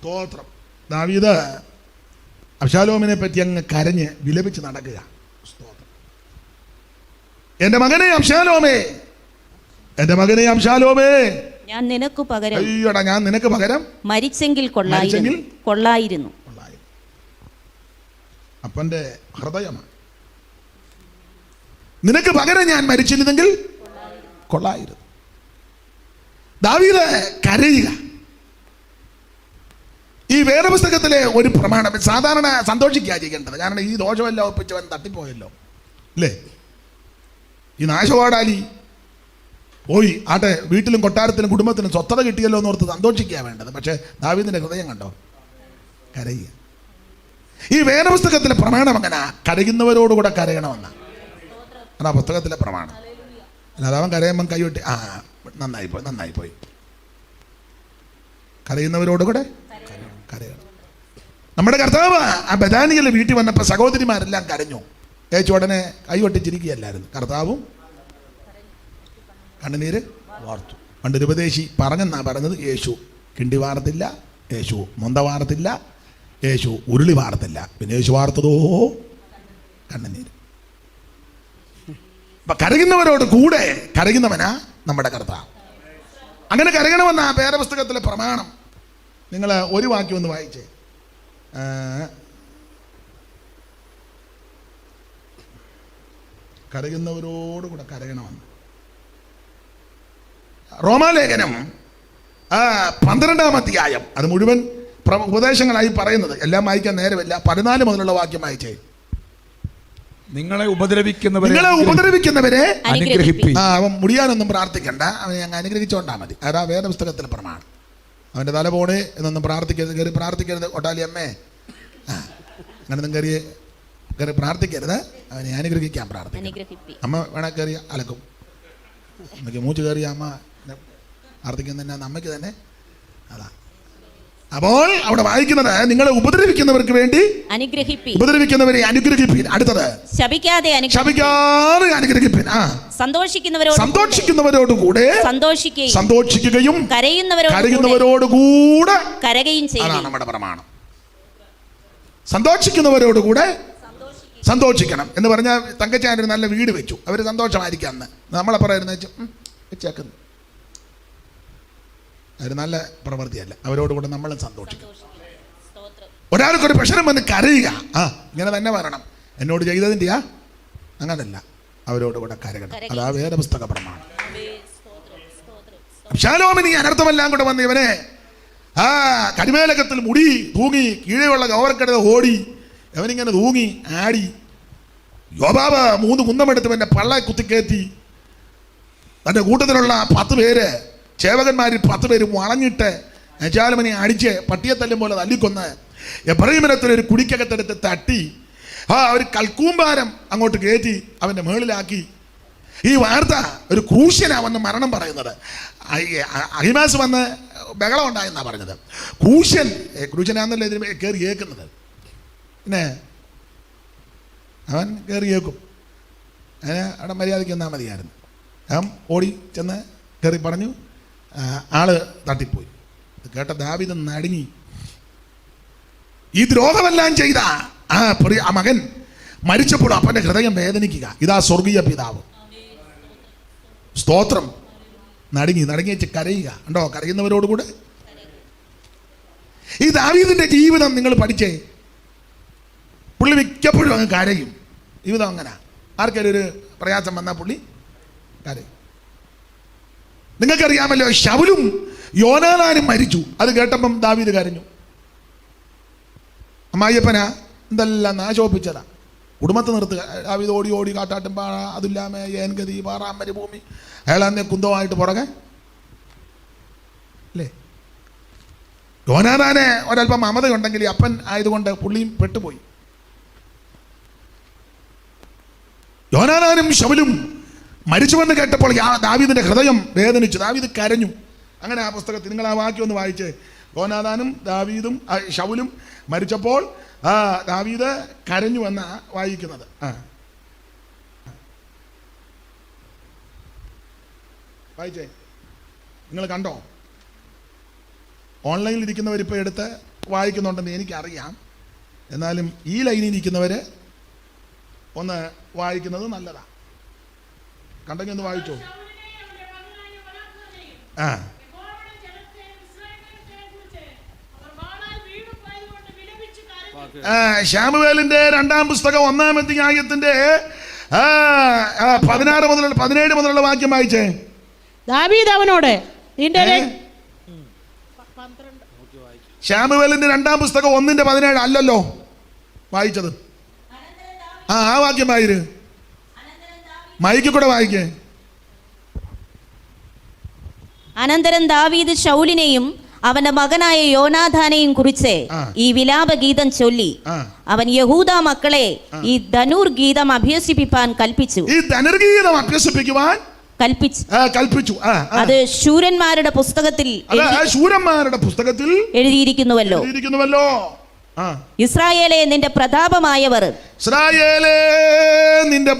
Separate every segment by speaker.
Speaker 1: സ്തോത്രം. ദാവീദ് അബ്ശാലോമിനെ പറ്റി അങ്ങ് കരഞ്ഞ് വിലപിച്ച് നടക്കുക. സ്തോത്രം. എൻ്റെ മകനെ അബ്ശാലോമേ, എൻ്റെ മകനെ അബ്ശാലോമേ,
Speaker 2: ഞാൻ നിനക്ക് പകരം,
Speaker 1: അയ്യോടാ, ഞാൻ നിനക്ക് പകരം
Speaker 2: മരിച്ചെങ്കിൽ കൊള്ളായിരുന്നു.
Speaker 1: അപ്പൻ്റെ ഹൃദയമാണ്. നിനക്ക് പകരം ഞാൻ മരിച്ചിരുന്നെങ്കിൽ കൊള്ളായിരുന്നു. ദാവീദ് കരയുക. ഈ വേദപുസ്തകത്തിലെ ഒരു പ്രമാണം. സാധാരണ സന്തോഷിക്കുക ചെയ്യേണ്ടത്, കാരണം ഈ ദോഷമെല്ലാം ഒപ്പിച്ചവൻ തട്ടിപ്പോയല്ലോ അല്ലേ. ഈ നാശവാടാലി പോയി ആട്ടെ, വീട്ടിലും കൊട്ടാരത്തിലും കുടുംബത്തിനും സ്വത്തത കിട്ടിയല്ലോ എന്നോർത്ത് സന്തോഷിക്കുക വേണ്ടത്. പക്ഷേ ദാവീദിന്റെ ഹൃദയം കണ്ടോ, കരയുക. ഈ വേദപുസ്തകത്തിലെ പ്രമാണം അങ്ങനെ കരയുന്നവരോടുകൂടെ കരയണമെന്ന അതാ പുസ്തകത്തിലെ പ്രമാണം. അല്ലാതെ അവൻ കരയുമ്പം കൈവിട്ട് നന്നായിപ്പോയി. കരയുന്നവരോടുകൂടെ കരയണം. നമ്മുടെ കർത്താവ് ആ ബഥാനിയിലെ വീട്ടിൽ വന്നപ്പോൾ സഹോദരിമാരെല്ലാം കരഞ്ഞു. ഉടനെ കൈകൊട്ടിച്ചിരിക്കുകയല്ലായിരുന്നു. കർത്താവും കണ്ണുനീര് വാർത്തു. പണ്ടൊരു ഉപദേശി പറഞ്ഞെന്നാ പറഞ്ഞത്, യേശു കിണ്ടി വാർത്തില്ല, യേശു മൊന്ത വാർത്തില്ല, യേശു ഉരുളി വാർത്തില്ല, പിന്നെ യേശു വാർത്തതോ കണ്ണുനീര്. അപ്പൊ കരയുന്നവരോട് കൂടെ കരയുന്നവനാ നമ്മുടെ കർത്താവ്. അങ്ങനെ കരയണമെന്ന വേദപുസ്തകത്തിലെ പ്രമാണം. നിങ്ങൾ ഒരു വാക്യം ഒന്ന് വായിച്ചേ. കരയുന്നവരോടുകൂടെ കരയണമെന്ന് റോമാലേഖനം 12-ാം അധ്യായം. അത് മുഴുവൻ ഉപദേശങ്ങളായി പറയുന്നത്, എല്ലാം വായിക്കാൻ നേരമില്ല. 14 മുതലുള്ള വാക്യം വായിച്ചേ.
Speaker 3: നിങ്ങളെ ഉപദ്രവിക്കുന്നവരെ
Speaker 2: അനുഗ്രഹിപ്പിൻ.
Speaker 1: അവൻ മുടിയാനൊന്നും പ്രാർത്ഥിക്കണ്ട, അവനെ അങ്ങ് അനുഗ്രഹിച്ചോണ്ടാ മതി. അതാ വേദപുസ്തകത്തിൽ പ്രമാണം. അവൻ്റെ തല പോണേ എന്നൊന്നും പ്രാർത്ഥിക്കരുത്. ഒട്ടാലി അമ്മേ, അങ്ങനൊന്നും കയറി പ്രാർത്ഥിക്കരുത്. അവനെ അനുഗ്രഹിക്കാൻ പ്രാർത്ഥിക്കും. അമ്മ വേണേ കയറിയ അലക്കും. അമ്മയ്ക്ക് മൂച്ച് കയറിയ അമ്മ പ്രാർത്ഥിക്കുന്ന അമ്മയ്ക്ക് തന്നെ അതാ. അപ്പോൾ അവിടെ വായിക്കുന്നത്, നിങ്ങളെ ഉപദ്രവിക്കുന്നവർക്ക് വേണ്ടി ഉപദ്രവിക്കുന്നവരെ അനുഗ്രഹിപ്പിൻ. അടുത്തത് ശപിക്കാതെ അനുഗ്രഹിപ്പിൻ. സന്തോഷിക്കുന്നവരോട് കൂടെ സന്തോഷിക്കുകയും കരയുന്നവരോട് കൂടെ കരയുകയും ചെയ്യണം. നമ്മുടെ പ്രമാണം. സന്തോഷിക്കുന്നവരോടുകൂടെ സന്തോഷിക്കണം എന്ന് പറഞ്ഞാൽ തങ്കച്ചാൻ ഒരു നല്ല വീട് വെച്ചു, അവർ സന്തോഷമായിരിക്കാം. അന്ന് നമ്മളെ പറയുന്ന വെച്ചേക്കുന്നു, അവർ നല്ല പ്രവൃത്തിയല്ല. അവരോടുകൂടെ നമ്മളും സന്തോഷിക്കും. ഒരാൾക്കൊരു പ്രശ്നം വന്ന് കരയുക, ഇങ്ങനെ തന്നെ വരണം, എന്നോട് ചെയ്തതിൻ്റെയാ, അങ്ങനല്ല, അവരോടുകൂടെ കരയണം. അതാ വേദപുസ്തക പ്രമാണം. അബ്ശാലോമിന് ഈ അനർത്ഥമെല്ലാം കൂടെ വന്ന് ഇവനെ കരിമേലകത്തിൽ മുടി തൂങ്ങി കീഴെയുള്ള ഗൗരക്കെടുത്ത് ഓടി, അവനിങ്ങനെ തൂങ്ങി ആടി. യോബാബ് 3 കുന്തമെടുത്ത് എന്നെ പള്ള കുത്തിക്കയറ്റി. തൻ്റെ കൂട്ടത്തിലുള്ള 10 പേര് ചേവകന്മാരിൽ 10 പേര് വളഞ്ഞിട്ട് അബ്ശാലോമിനെ അടിച്ച് പട്ടിയെ തല്ലും പോലെ തല്ലിക്കൊന്ന് എബ്രഹീമിനത്തിലൊരു കുടിക്കകത്തെടുത്ത് തട്ടി ഒരു കൽക്കൂമ്പാരം അങ്ങോട്ട് കയറ്റി അവൻ്റെ മേളിലാക്കി. ഈ വാർത്ത ഒരു ക്രൂശ്യനാവെന്ന് മരണം പറയുന്നത്. അഹിമാസ് വന്ന് ബഹളം ഉണ്ടായെന്നാണ് പറഞ്ഞത്. ക്രൂശ്യനാന്നല്ലേ ഇതിന് കയറി കേൾക്കുന്നത്. പിന്നെ അവൻ കയറി കേൾക്കും. അതിന് അവിടെ മര്യാദയ്ക്ക് എന്നാൽ മതിയായിരുന്നു. അവൻ ഓടി ചെന്ന് കയറി പറഞ്ഞു, ആള് തട്ടിപ്പോയി. കേട്ട ദാവീദ് നടുങ്ങി. ഈ ദ്രോഹമെല്ലാം ചെയ്ത ആ മകൻ മരിച്ചപ്പോൾ അപ്പൻ്റെ ഹൃദയം വേദനിക്കുക. ഇതാ സ്വർഗീയ പിതാവ്. സ്തോത്രം. നടുങ്ങി കരയുക. ഉണ്ടോ കരയുന്നവരോടുകൂടെ? ഈ ദാവീദിന്റെ ജീവിതം നിങ്ങൾ പഠിച്ചേ. പുള്ളി മിക്കപ്പോഴും അങ്ങ് കരയും. ജീവിതം അങ്ങനെ. ആർക്കൊരു ഒരു പ്രയാസം വന്നാൽ പുള്ളി കരയും. നിങ്ങൾക്കറിയാമല്ലോ, ശൗലും യോനാഥാനും മരിച്ചു. അത് കേട്ടപ്പം ദാവീദ് കരഞ്ഞു. അമ്മായിയപ്പനാ എന്തെല്ലാം നാശോപ്പിച്ചതാ. കുടുംബത്തെ നിർത്തുക. ദാവീദ് ഓടി ഓടി കാട്ടാട്ടും പാറ അതില്ലാമേ ഏൻഗതി പാറാം മരുഭൂമി. അയാളെ കുന്തമായിട്ട് പുറകെ അല്ലേ. യോനാഥാന് ഒരല്പം മമതയുണ്ടെങ്കിൽ അപ്പൻ ആയതുകൊണ്ട് പുള്ളിയും പെട്ടുപോയി. യോനാഥാനും ശൗലും മരിച്ചുവെന്ന് കേട്ടപ്പോൾ ദാവീദിന്റെ ഹൃദയം വേദനിച്ചു. ദാവീദ് കരഞ്ഞു. അങ്ങനെ ആ പുസ്തകത്തിൽ നിങ്ങൾ ആ വാക്യം ഒന്ന് വായിച്ചേ. യോനാഥാനും ദാവീദും ശൗലും മരിച്ചപ്പോൾ ദാവീദ് കരഞ്ഞു എന്നാ വായിക്കുന്നത്. വായിച്ചേ. നിങ്ങൾ കണ്ടോ? ഓൺലൈനിൽ ഇരിക്കുന്നവരിപ്പോൾ എടുത്ത് വായിക്കുന്നുണ്ടെന്ന് എനിക്കറിയാം. എന്നാലും ഈ ലൈനിൽ ഇരിക്കുന്നവർ ഒന്ന് വായിക്കുന്നത് നല്ലതാണ്. കണ്ടെങ്കിൽ ഒന്ന് വായിച്ചോ. ആ ശാമുവേലിന്റെ 2-ാം പുസ്തകം 1-ാം അധ്യായത്തിന്റെ 16 മുതൽ 17 മുതലുള്ള വാക്യം വായിച്ചേ.
Speaker 4: ദാവീദ് അവനോട്
Speaker 1: ശാമുവേലിന്റെ 2-ാം പുസ്തകം 1:17 അല്ലല്ലോ വായിച്ചത്. ആ വാക്യം വായിര്, മൈക്കിൽ കൂടെ വായിക്കേ.
Speaker 2: അനന്തരം ദാവീദ് ശൗലിനെയും അവന്റെ മകനായ യോനാഥാനെയും കുറിച്ച് ഈ വിലാപഗീതം ചൊല്ലി അവൻ യഹൂദ മക്കളെ ഈ ധനുർ ഗീതം അഭ്യസിപ്പിക്കാൻ കൽപ്പിച്ചു.
Speaker 1: ഈ ധനുർ ഗീതം അഭ്യസിപ്പിക്കുവാൻ കൽപ്പിച്ചു.
Speaker 2: അത് ശൂരന്മാരുടെ പുസ്തകത്തിൽ
Speaker 1: എഴുതിയിരിക്കുന്നുവല്ലോ.
Speaker 2: ഇസ്രായേലേ നിന്റെ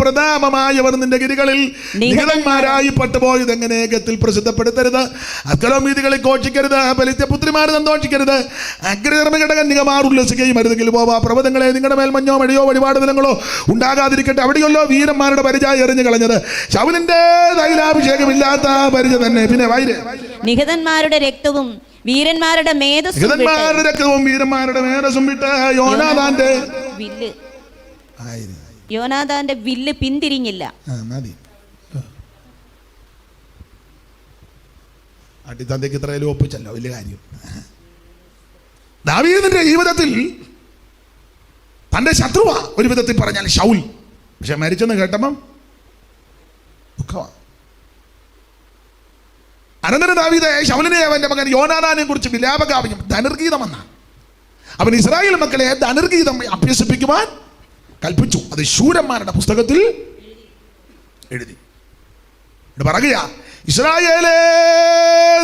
Speaker 2: പ്രതാപമായവർ
Speaker 1: നിന്റെ ഗിരികളിൽ നിഹതന്മാരായി പട്ടുപോയത് എങ്ങനെ ഗത്തിൽ പ്രസിദ്ധപ്പെടുത്തരുത്. അസ്കലോൻ വീഥികളിൽ ഘോഷിക്കരുത്. ഫെലിസ്ത്യപുത്രിമാർ സന്തോഷിക്കരുത്. അഗ്രചർമ്മകട കന്യകമാർ ഉല്ലസിക്കുകയും അരുതെങ്കിൽ പോവാ പർവ്വതങ്ങളെ നിങ്ങളുടെ മേൽ മഞ്ഞോ മഴയോ വഴിപാട് ദിനങ്ങളോ ഉണ്ടാകാതിരിക്കട്ടെ. അവിടെയല്ലോ വീരന്മാരുടെ പരിചയം എറിഞ്ഞു കളഞ്ഞത്. ശൗലിന്റെ തൈലാഭിഷേകമില്ലാത്ത പരിചയ തന്നെ. പിന്നെ
Speaker 2: നിഹതന്മാരുടെ രക്തവും വീരന്മാരുടെ മേധസ്സും
Speaker 1: വിട്ട്
Speaker 2: യോനാഥാന്റെ വില്ല് പിന്തിരിഞ്ഞില്ല.
Speaker 1: അടിത്തന്തയ്ക്ക് ഇത്രയും ഒപ്പിച്ചല്ലോ, വലിയ കാര്യം. ദാവീദിന്റെ ജീവിതത്തിൽ തന്റെ ശത്രുവാ ഒരു വിധത്തിൽ പറഞ്ഞാൽ ശൗൽ. പക്ഷെ മരിച്ചെന്ന് കേട്ടപ്പം ദുഃഖമാ. അനന്തരം ദാവീദ് ശൗലിനെ അവന്റെ മകൻ യോനാഥാനെ കുറിച്ച് വിലാപകാവ്യം ധനുർഗീതമെന്നാണ്. അവൻ ഇസ്രായേൽ മക്കളെ ധനുർഗീതം അഭ്യസിപ്പിക്കുവാൻ കൽപ്പിച്ചു. അത് ശൂരന്മാരുടെ പുസ്തകത്തിൽ എഴുതി. പറയുക, ഇസ്രായേലേ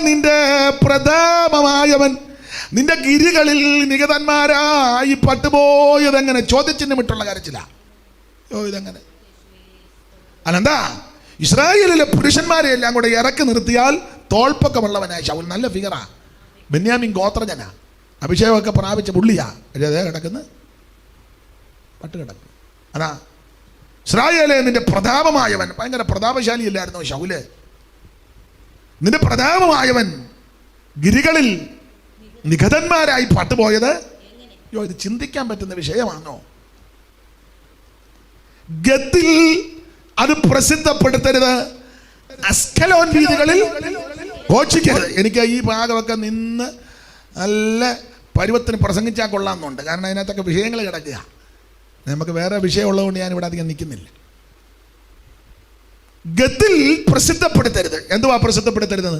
Speaker 1: നിന്റെ പ്രതാപമായവൻ നിന്റെ ഗിരികളിൽ നിഗതന്മാരായി പട്ടുപോയതെങ്ങനെ? ചോദ്യചിഹ്നമിട്ടുള്ള കാര്യത്തില. ഇതെങ്ങനെ? അല്ലെന്താ ഇസ്രായേലിലെ പുരുഷന്മാരെ എല്ലാം കൂടെ ഇറക്കി നിർത്തിയാൽ തോൾപ്പൊക്കമുള്ളവനായ ശൗൽ. നല്ല ഫിഗറാ. ബെന്യാമിൻ ഗോത്രജനാ. അഭിഷേകമൊക്കെ പ്രാപിച്ച പുള്ളിയാ. അതേ കിടക്കുന്ന പട്ട് കിടക്കും. അതാ ഇസ്രായേലേ നിന്റെ പ്രതാപമായവൻ. ഭയങ്കര പ്രതാപശാലിയല്ലായിരുന്നോ ശൗല്? നിന്റെ പ്രതാപമായവൻ ഗിരികളിൽ നിഗതന്മാരായി പട്ടുപോയത്. ഇത് ചിന്തിക്കാൻ പറ്റുന്ന വിഷയമാണോ? ഗത്തിൽ അത് പ്രസിദ്ധപ്പെടുത്തരുത്. അസ്കലോൻ വീഥികളിൽ ഘോഷിക്കരുത്. എനിക്ക് ഈ ഭാഗമൊക്കെ നിന്ന് നല്ല പരുവത്തിന് പ്രസംഗിച്ചാൽ കൊള്ളാമെന്നുണ്ട്. കാരണം അതിനകത്തൊക്കെ വിഷയങ്ങൾ കിടക്കുക. നമുക്ക് വേറെ വിഷയമുള്ളതുകൊണ്ട് ഞാൻ ഇവിടെ അധികം നിൽക്കുന്നില്ല. ഗത്തിൽ പ്രസിദ്ധപ്പെടുത്തരുത്. എന്തുവാ പ്രസിദ്ധപ്പെടുത്തരുത്?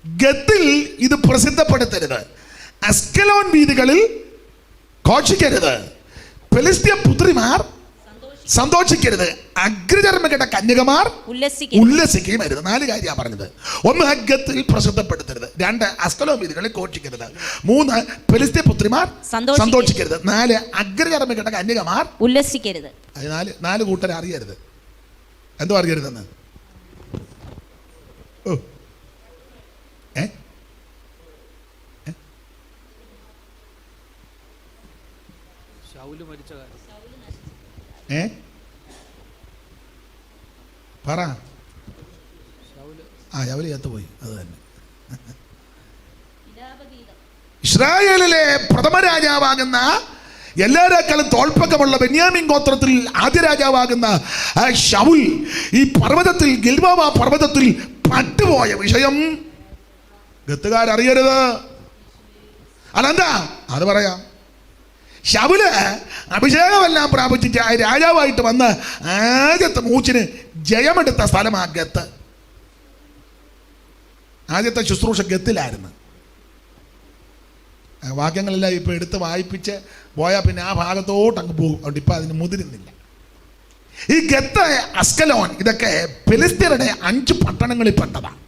Speaker 1: ഗത്തിൽ ഇത് പ്രസിദ്ധപ്പെടുത്തരുത്. അസ്കലോൻ വീഥികളിൽ ഘോഷിക്കരുത്. ഫെലിസ്ത്യ പുത്രിമാർ സന്തോഷിക്കരുത്. അഗ്രചർമ്മകട കന്യകമാർ ഉല്ലസിക്കുകയും അരുത്. 4 കാര്യമാണ് പറഞ്ഞത്. 1 ഗത്തിൽ പ്രസിദ്ധപ്പെടുത്തരുത്. 2 അസ്കലോൻ വീഥികളിൽ ഘോഷിക്കരുത്. 3 ഫെലിസ്ത്യ പുത്രിമാർ സന്തോഷിക്കരുത്. 4 അഗ്രചർമ്മകട കന്യകമാർ
Speaker 2: ഉല്ലസിക്കരുത്.
Speaker 1: 4 കൂട്ടരെ അറിയരുത്. എന്തോ അറിയരുതെന്ന്? പറ. ശൗല് ചത്തുപോയി. അത് തന്നെ. ഇസ്രായേലിലെ പ്രഥമ രാജാവാകുന്ന എല്ലാരേക്കാളും തോൽപ്പക്കമുള്ള ബെന്യാമിൻ ഗോത്രത്തിൽ ആദ്യ രാജാവാകുന്ന ശൗൽ ഈ പർവ്വതത്തിൽ ഗിൽബോവ പർവ്വതത്തിൽ പട്ടുപോയ വിഷയം ഗത്തുകാരറിയരുത്. അതെന്താ? അത് പറയാം. ശൗല് അഭിഷേകമെല്ലാം പ്രാപിച്ചിട്ട് രാജാവായിട്ട് വന്ന് ആദ്യത്തെ മൂച്ചിന് ജയമെടുത്ത സ്ഥലമാ ഗത്ത്. ആദ്യത്തെ ശുശ്രൂഷ ഗത്തിലായിരുന്നു. വാക്യങ്ങളെല്ലാം ഇപ്പം എടുത്ത് വായിപ്പിച്ച് പോയാൽ പിന്നെ ആ ഭാഗത്തോട്ട് അങ്ങ് പോകും. അതുകൊണ്ട് ഇപ്പം അതിന് മുതിരുന്നില്ല. ഈ ഗത്ത്, അസ്കലോൻ ഇതൊക്കെ ഫെലിസ്ത്യരുടെ 5 പട്ടണങ്ങളിൽ പെട്ടതാണ്.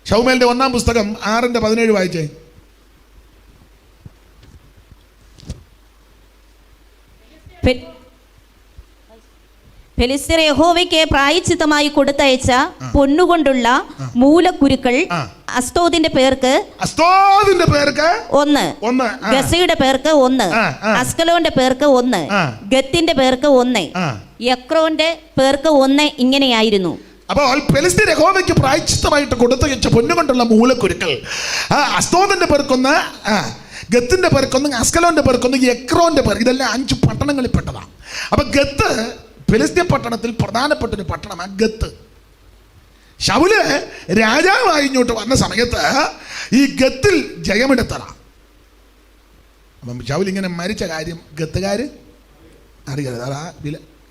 Speaker 1: ശൗമേലിന്റെ 1-ാം പുസ്തകം 6:17 വായിച്ചേ.
Speaker 2: ഫെലിസ്ത്യർ യഹോവയ്ക്ക് പ്രായശ്ചിത്തമായി കൊടുത്തയച്ച പൊന്നുകൊണ്ടുള്ള മൂലക്കുരുക്കൾ അസ്തോദിന്റെ പേർക്ക് ഒന്ന്, ഗസയുടെ പേർക്ക് ഒന്ന്, അസ്കലോന്റെ പേർക്ക് ഒന്ന്, ഗത്തിന്റെ പേർക്ക് ഒന്ന്, യക്രോന്റെ പേർക്ക് ഒന്ന്. ഇങ്ങനെയായിരുന്നു.
Speaker 1: അപ്പോൾ ഫെലിസ്ത്യർ യഹോവയ്ക്ക് പ്രായശ്ചിത്തമായിട്ട് കൊടുത്തയച്ച പൊന്നുകൊണ്ടുള്ള മൂലക്കുരുക്കൾ അസ്തോദിന്റെ പേർക്കൊന്ന്, ഗത്തിന്റെ പേർക്കൊന്ന്, അസ്കലോന്റെ പേർക്കൊന്ന്, യക്രോന്റെ പേർക്ക്. ഇതെല്ലാം 5 പട്ടണങ്ങളിൽ പെട്ടതാണ്. അപ്പൊ ഗത്ത് ഫെലിസ്ത്യ പട്ടണത്തിൽ പ്രധാനപ്പെട്ട ഒരു പട്ടണമാണ് ഗത്ത്. ശൗല് രാജാവായി ഇങ്ങോട്ട് വന്ന സമയത്ത് ഈ ഗത്തിൽ ജയമെടുത്തതാണ്. അപ്പം ശൗൽ ഇങ്ങനെ മരിച്ച കാര്യം ഗത്തുകാര് അറിയരുത്. അതാ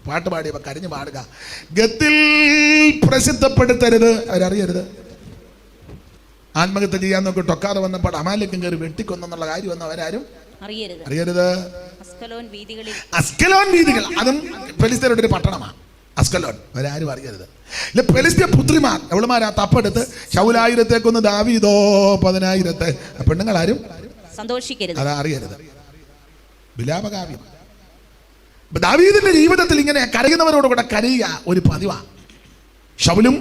Speaker 1: പാട്ട് പാടിയപ്പോൾ കരഞ്ഞു പാടുക, ഗത്തിൽ പ്രസിദ്ധപ്പെടുത്തരുത്, അവരറിയരുത്. ആത്മഹത്യ ചെയ്യാൻ നോക്കി ടൊക്കാതെ വന്നപ്പോൾ അമാലേക്കും കയറി വെട്ടിക്കൊന്നുള്ള കാര്യമൊന്നും അവരാരും അറിയരുത്. അസ്കലോൻ വീതികൾ, അതും ഫെലിസ്ത്യരുടെ ഒരു പട്ടണമാണ് അസ്കലോൻ. അവരാരും അറിയരുത്. ഇല്ല, ഫെലിസ്ത്യ പുത്രിമാർ അവളുമാരാ തപ്പെടുത്ത് ശൗലായിരത്തേക്കൊന്ന് ദാവീദോ 10,000 പെണ്ണുങ്ങളാരും
Speaker 2: സന്തോഷിക്കരുത്,
Speaker 1: അതാ അറിയരുത്. വിലാപകാവ്യം. ദാവീദിന്റെ ജീവിതത്തിൽ ഇങ്ങനെ കരയുന്നവരോടുകൂടെ കരയുക ഒരു പതിവാണ്. ശൗലും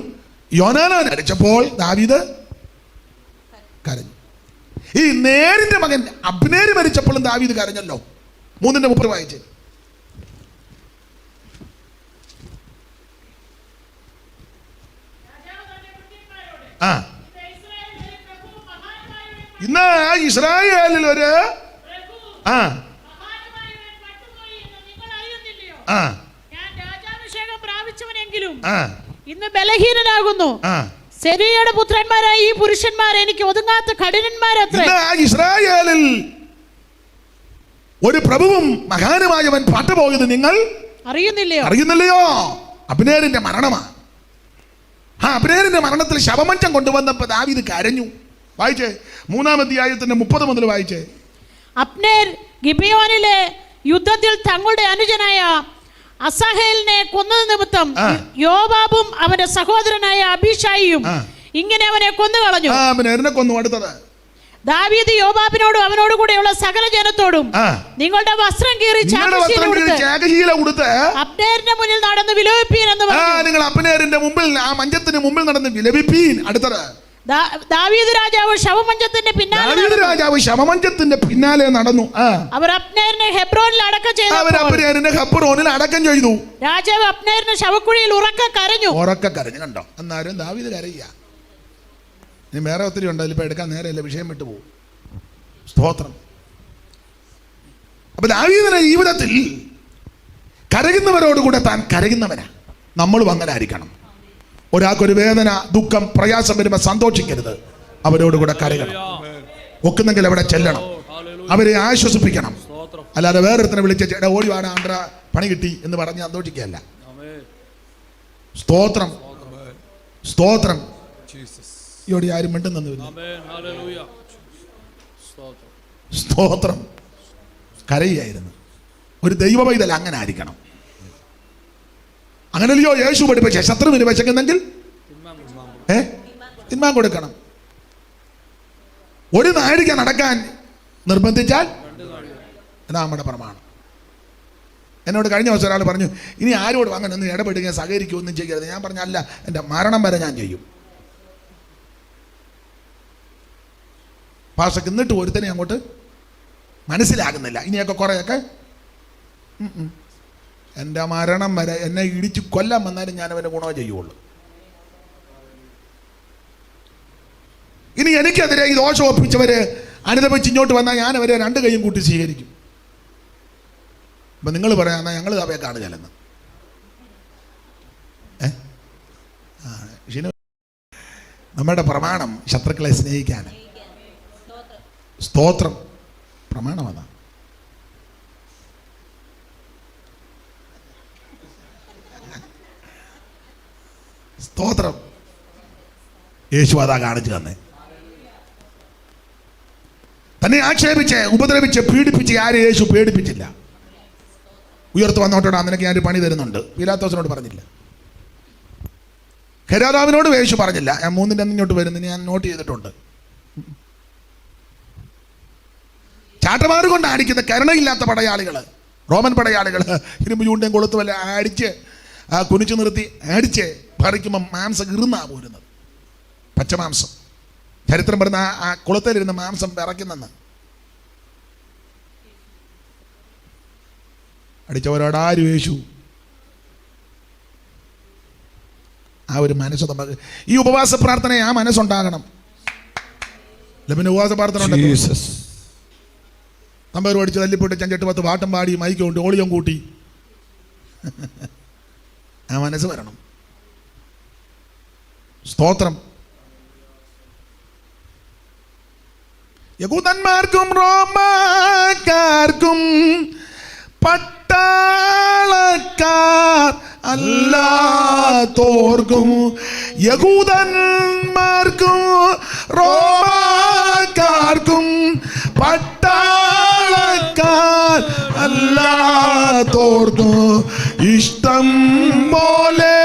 Speaker 1: യോനാഥാൻ അടിച്ചപ്പോൾ ദാവീദ് കരഞ്ഞു. ഈ നേരിന്റെ മകൻ അബ്നേർ മരിച്ചപ്പോഴും ദാവീദ് കരഞ്ഞല്ലോ. 3:30 വായിച്ച്. ഇന്ന് ഇസ്രായേലിൽ ഒരു
Speaker 4: ഇന്ന് ബലഹീനനാകുന്നു. സെരൂയയുടെ പുത്രന്മാരായ ഈ പുരുഷന്മാർ എനിക്ക് ഒതുങ്ങാത്ത കഠിനന്മാരത്രേ.
Speaker 1: ഇസ്രായേലിൽ ഒരു പ്രഭുവും മഹാനുമായവൻ പാട്ടുപോയത് നിങ്ങൾ അറിയുന്നില്ലയോ? അബ്നേരിന്റെ മരണമാണ്. അബ്നേരിന്റെ മരണത്തിൽ ശവമഞ്ചം കൊണ്ടുവന്നപ്പോ ദാവീദ് കരഞ്ഞു. വായിച്ചേ 3-ാം അധ്യായത്തിന്റെ 30 മുതൽ വായിച്ചേ.
Speaker 4: അബ്നേർ ഗിബിയോനിലെ യുദ്ധത്തിൽ തങ്ങളുടെ അനുജനായ അസഹേലിനെ കൊന്നത് നിമിത്തം യോവാബും അവന്റെ സഹോദരനായ അബീഷായിയും ഇങ്ങനെ അവനെ കൊന്നുകളഞ്ഞു.
Speaker 1: അബ്നേരിനെ കൊന്നു. അടുത്തത്
Speaker 4: ദാവീദ് യോവാബിനോടും അവനോട് കൂടെയുള്ള സകല ജനത്തോടും നിങ്ങളുടെ വസ്ത്രം കീറി ചാകശീല കൊടുത്ത് അബ്നേരിന്റെ മുന്നിൽ നടന്ന് വിലപിപ്പീൻ എന്ന് പറഞ്ഞു.
Speaker 1: നിങ്ങൾ അബ്നേരിന്റെ മുമ്പിൽ, ആ മഞ്ചത്തിന് മുമ്പിൽ നടന്ന് വിലപിപ്പീൻ. അടുത്തത്
Speaker 4: ദാവീദ് രാജാവ് ശവമഞ്ചത്തിന്റെ
Speaker 1: പിന്നാലെ നടന്നു.
Speaker 4: അവർ അബ്നേരിനെ ഹെബ്രോനിൽ അടക്കം
Speaker 1: ചെയ്തു.
Speaker 4: രാജാവ് അബ്നേരിനെ ശവക്കുഴിയിൽ ഉറക്കെ കരഞ്ഞു.
Speaker 1: കണ്ടോ? എന്നാലും ദാവീദ് കരയുക. ഇനി വേറെ ഒത്തിരി ഉണ്ട്, അതിലിപ്പോ എടുക്കാൻ നേരെയല്ല, വിഷയം വിട്ടുപോകും. സ്തോത്രം. അപ്പൊ ദാവീദിന്റെ ജീവിതത്തിൽ കരയുന്നവരോടുകൂടെ താൻ കരയുന്നവനാ. നമ്മളും അങ്ങനെ ആയിരിക്കണം. ഒരാൾക്കൊരു വേദന, ദുഃഖം, പ്രയാസം വരുമ്പോൾ സന്തോഷിക്കരുത്, അവരോടുകൂടെ കരയണം. ഒക്കുന്നെങ്കിൽ അവിടെ ചെല്ലണം, അവരെ ആശ്വസിപ്പിക്കണം. അല്ലാതെ വേറൊരുത്തനെ വിളിച്ച ചേട്ടാ ഓടി വാടാ ആണ്ട്ര പണി കിട്ടി എന്ന് പറഞ്ഞ് സന്തോഷിക്കുകയല്ല. സ്തോത്രം, സ്തോത്രം. ഇവിടെ ആരും മിണ്ടുന്നില്ല. സ്തോത്രം. കരയായിരുന്നു. ഒരു ദൈവ പൈതൽ അങ്ങനെ ആയിരിക്കണം. അങ്ങനെയല്ലയോ യേശു പഠിപ്പിച്ച, ശത്രുവിന് വിശക്കുന്നെങ്കിൽ തിന്മാൻ കൊടുക്കണം. ഒരു നാഴിക നടക്കാൻ നിർബന്ധിച്ചാൽ എന്നാ നമ്മുടെ പ്രമാണം. എന്നോട് കഴിഞ്ഞ ദിവസം ഒരാൾ പറഞ്ഞു, ഇനി ആരോടും അങ്ങനെ ഒന്നും ഇടപെടുക സഹകരിക്കുകയൊന്നും ചെയ്യരുത്. ഞാൻ പറഞ്ഞ അല്ല, എൻ്റെ മരണം വരെ ഞാൻ ചെയ്യും. പാസ്റ്റർക്ക് എന്നിട്ട് ഒരുത്തനെ അങ്ങോട്ട് മനസ്സിലാകുന്നില്ല. ഇനിയൊക്കെ കുറേയൊക്കെ എൻ്റെ മരണം വരെ എന്നെ ഇടിച്ച് കൊല്ലാൻ വന്നാലും ഞാൻ അവൻ്റെ ഗുണമേ ചെയ്യുള്ളൂ. ഇനി എനിക്കെതിരെ ഈ ദോഷം ഒപ്പിച്ചവര് അനുദപിച്ച് ഇങ്ങോട്ട് വന്നാൽ ഞാൻ അവരെ 2 കൈയും കൂട്ടി സ്വീകരിക്കും. അപ്പം നിങ്ങൾ പറയാം, എന്നാൽ ഞങ്ങൾ അവയെ കാണുകയല്ലെന്ന്. നമ്മുടെ പ്രമാണം ശത്രുക്കളെ സ്നേഹിക്കാൻ. സ്തോത്രം. പ്രമാണം അതാ. സ്തോത്രം. യേശു അതാ കാണിച്ചു തന്നെ. തന്നെ ആക്ഷേപിച്ച്, ഉപദ്രവിച്ച്, പീഡിപ്പിച്ച് ആരും യേശു പേടിപ്പിച്ചില്ല. ഉയർത്തു വന്നോട്ടോടാ നിനക്ക് ഞാൻ പണി തരുന്നുണ്ട്. പീലാത്തോസിനോട് പറഞ്ഞില്ല. ഹെരോദാവിനോട് യേശു പറഞ്ഞില്ല. ഞാൻ 3-ന്റെ ഇങ്ങോട്ട് വരുന്നതിന് ഞാൻ നോട്ട് ചെയ്തിട്ടുണ്ട്. ചാട്ടമാറ് കൊണ്ട് അടിക്കുന്ന കരുണയില്ലാത്ത പടയാളികൾ, റോമൻ പടയാളികൾ ഇരുമ്പ് ചൂണ്ടയും കൊളുത്തുമല്ല അടിച്ച് കുനിച്ചു നിർത്തി അടിച്ച് പറിക്കുമ്പം മാംസം ഇറുന്നാ പോരുന്നത്, പച്ചമാംസം. ചരിത്രം പറയുന്ന ആ കുളത്തിലിരുന്ന് മാംസം വിറയ്ക്കുന്നെന്ന്. അടിച്ചവരോട് ആര് യേശു? ആ ഒരു മനസ്സ് നമുക്ക് ഈ ഉപവാസ പ്രാർത്ഥന ആ മനസ്സുണ്ടാകണം. പിന്നെ ഉപവാസ പ്രാർത്ഥന ഉണ്ടല്ലോ, തമ്പേർ പഠിച്ച് തല്ലിപ്പോട്ട് 5-8-10 പാട്ടും പാടി മൈക്കുണ്ട് ഓളിയം കൂട്ടി ആ മനസ്സ് വരണം. സ്തോത്രം. യഹൂദന്മാർക്കും റോമാക്കാർക്കും പട്ടാളക്കാർ അല്ലാത്തോർക്കും, യഹൂദന്മാർക്കും റോമാക്കാർക്കും പട്ടാളക്കാർ അല്ലാത്തോർക്കും ഇഷ്ടം പോലെ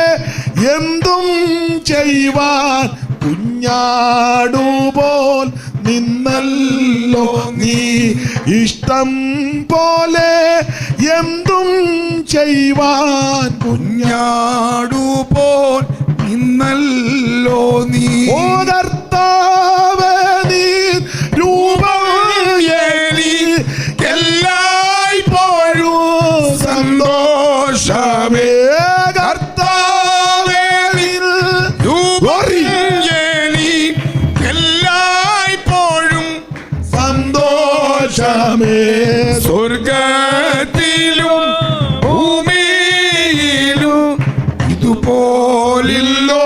Speaker 1: എന്തും ചെയ്യുവാൻ കുഞ്ഞാടുപോൽ നിന്നല്ലോ നീ. ഇഷ്ടം പോലെ എന്തും ചെയ്യുവാൻ
Speaker 3: കുഞ്ഞാടുപോൽ നിന്നല്ലോ നീ.
Speaker 1: ഓ കർത്താവേ, നീ രൂപം എല്ലായ്പ്പോഴും സന്തോഷമേ. കർത്താവേ, നീ
Speaker 3: എല്ലായ്പ്പോഴും
Speaker 1: സന്തോഷമേ.
Speaker 3: സ്വർഗത്തിലും ഭൂമിയിലും ഇതുപോലില്ലോ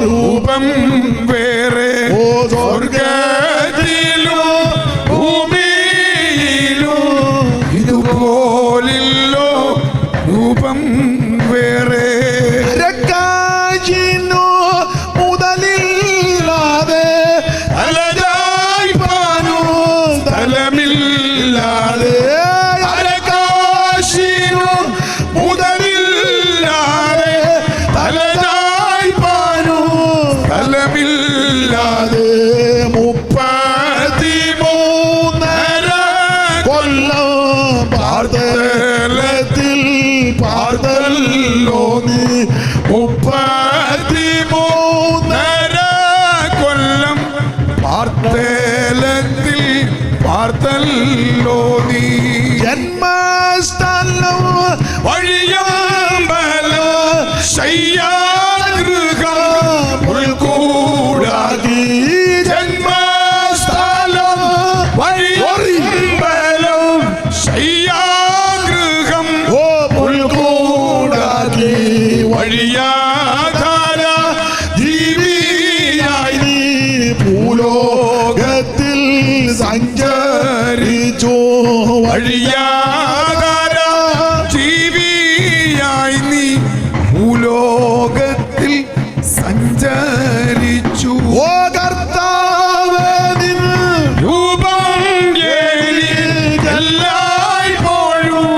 Speaker 3: രൂപം വേറെ.
Speaker 1: ഓ
Speaker 3: സ്വർഗത്തിലും ഭൂമിയിലും ഇതുപോലില്ലോ രൂപം വേറെ.
Speaker 1: രക്കാശിനു മുതലില്ലാതെ
Speaker 3: അലജായ്പാനു സ്ഥലമില്ലാതെ,
Speaker 1: രക്കാശിനു
Speaker 3: മുതലില്ലാതെ
Speaker 1: തലജായ്പാനു
Speaker 3: സ്ഥലമില്ലാതെ
Speaker 1: 33 കൊല്ലം പാർത്തലത്തിൽ പാർത്തല്ലോ നീ.
Speaker 3: 33 കൊല്ലം പാർത്തലത്തിൽ പാർത്തല്ലോ നീ.
Speaker 1: ജന്മസ്ഥലം
Speaker 3: വഴിയാമ്പലം ശയ്യാഗൃഹം ഉൾക്കൂടാകി. ജന്മസ്ഥലം വഴിയാമ്പലം ശയ്യാഗൃഹം
Speaker 1: ഉൾക്കൂടാക്കി
Speaker 3: വഴിയാധാര
Speaker 1: ജീവിയായി നീ ഭൂലോകത്തിൽ സഞ്ചരിച്ചു.
Speaker 3: വഴിയാധാര ജീവിയായി നീ ഭൂലോകത്തിൽ സഞ്ചരിച്ചു.
Speaker 1: ഓ കർത്താവേ, നിൻ
Speaker 3: രൂപം എല്ലായ്പ്പോഴും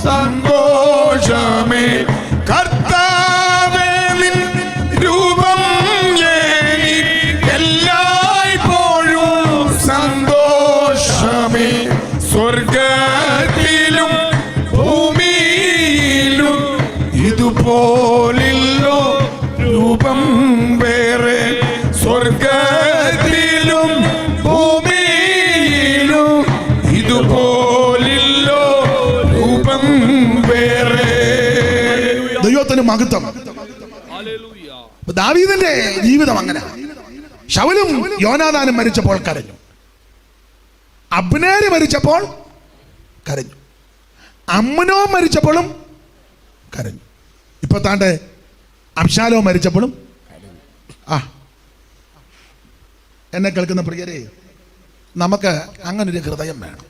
Speaker 3: സന്തോഷമേ. കർത്താവേ, നിൻ രൂപം എല്ലായ്പ്പോഴും സന്തോഷമേ. സ്വർഗത്തിലും ഭൂമിയിലും ഇതുപോലില്ലോ രൂപം വേറെ. സ്വർഗത്തിലും ഭൂമിയിലും ഇതുപോലില്ലോ രൂപം വേറെ.
Speaker 1: ദൈവത്തിന് മഹത്വം. ദാവീദിന്റെ ജീവിതം അങ്ങനെ. ശൗലും യോനാഥാനും മരിച്ചപ്പോൾ കരഞ്ഞു, അബ്നേര് മരിച്ചപ്പോൾ കരഞ്ഞു, അമ്നോൻ മരിച്ചപ്പോഴും കരഞ്ഞു. ഇപ്പൊ താണ്ടെ അബ്ശാലോ മരിച്ചപ്പോഴും. എന്നെ കേൾക്കുന്ന പ്രിയരെ, നമുക്ക് അങ്ങനൊരു ഹൃദയം വേണം.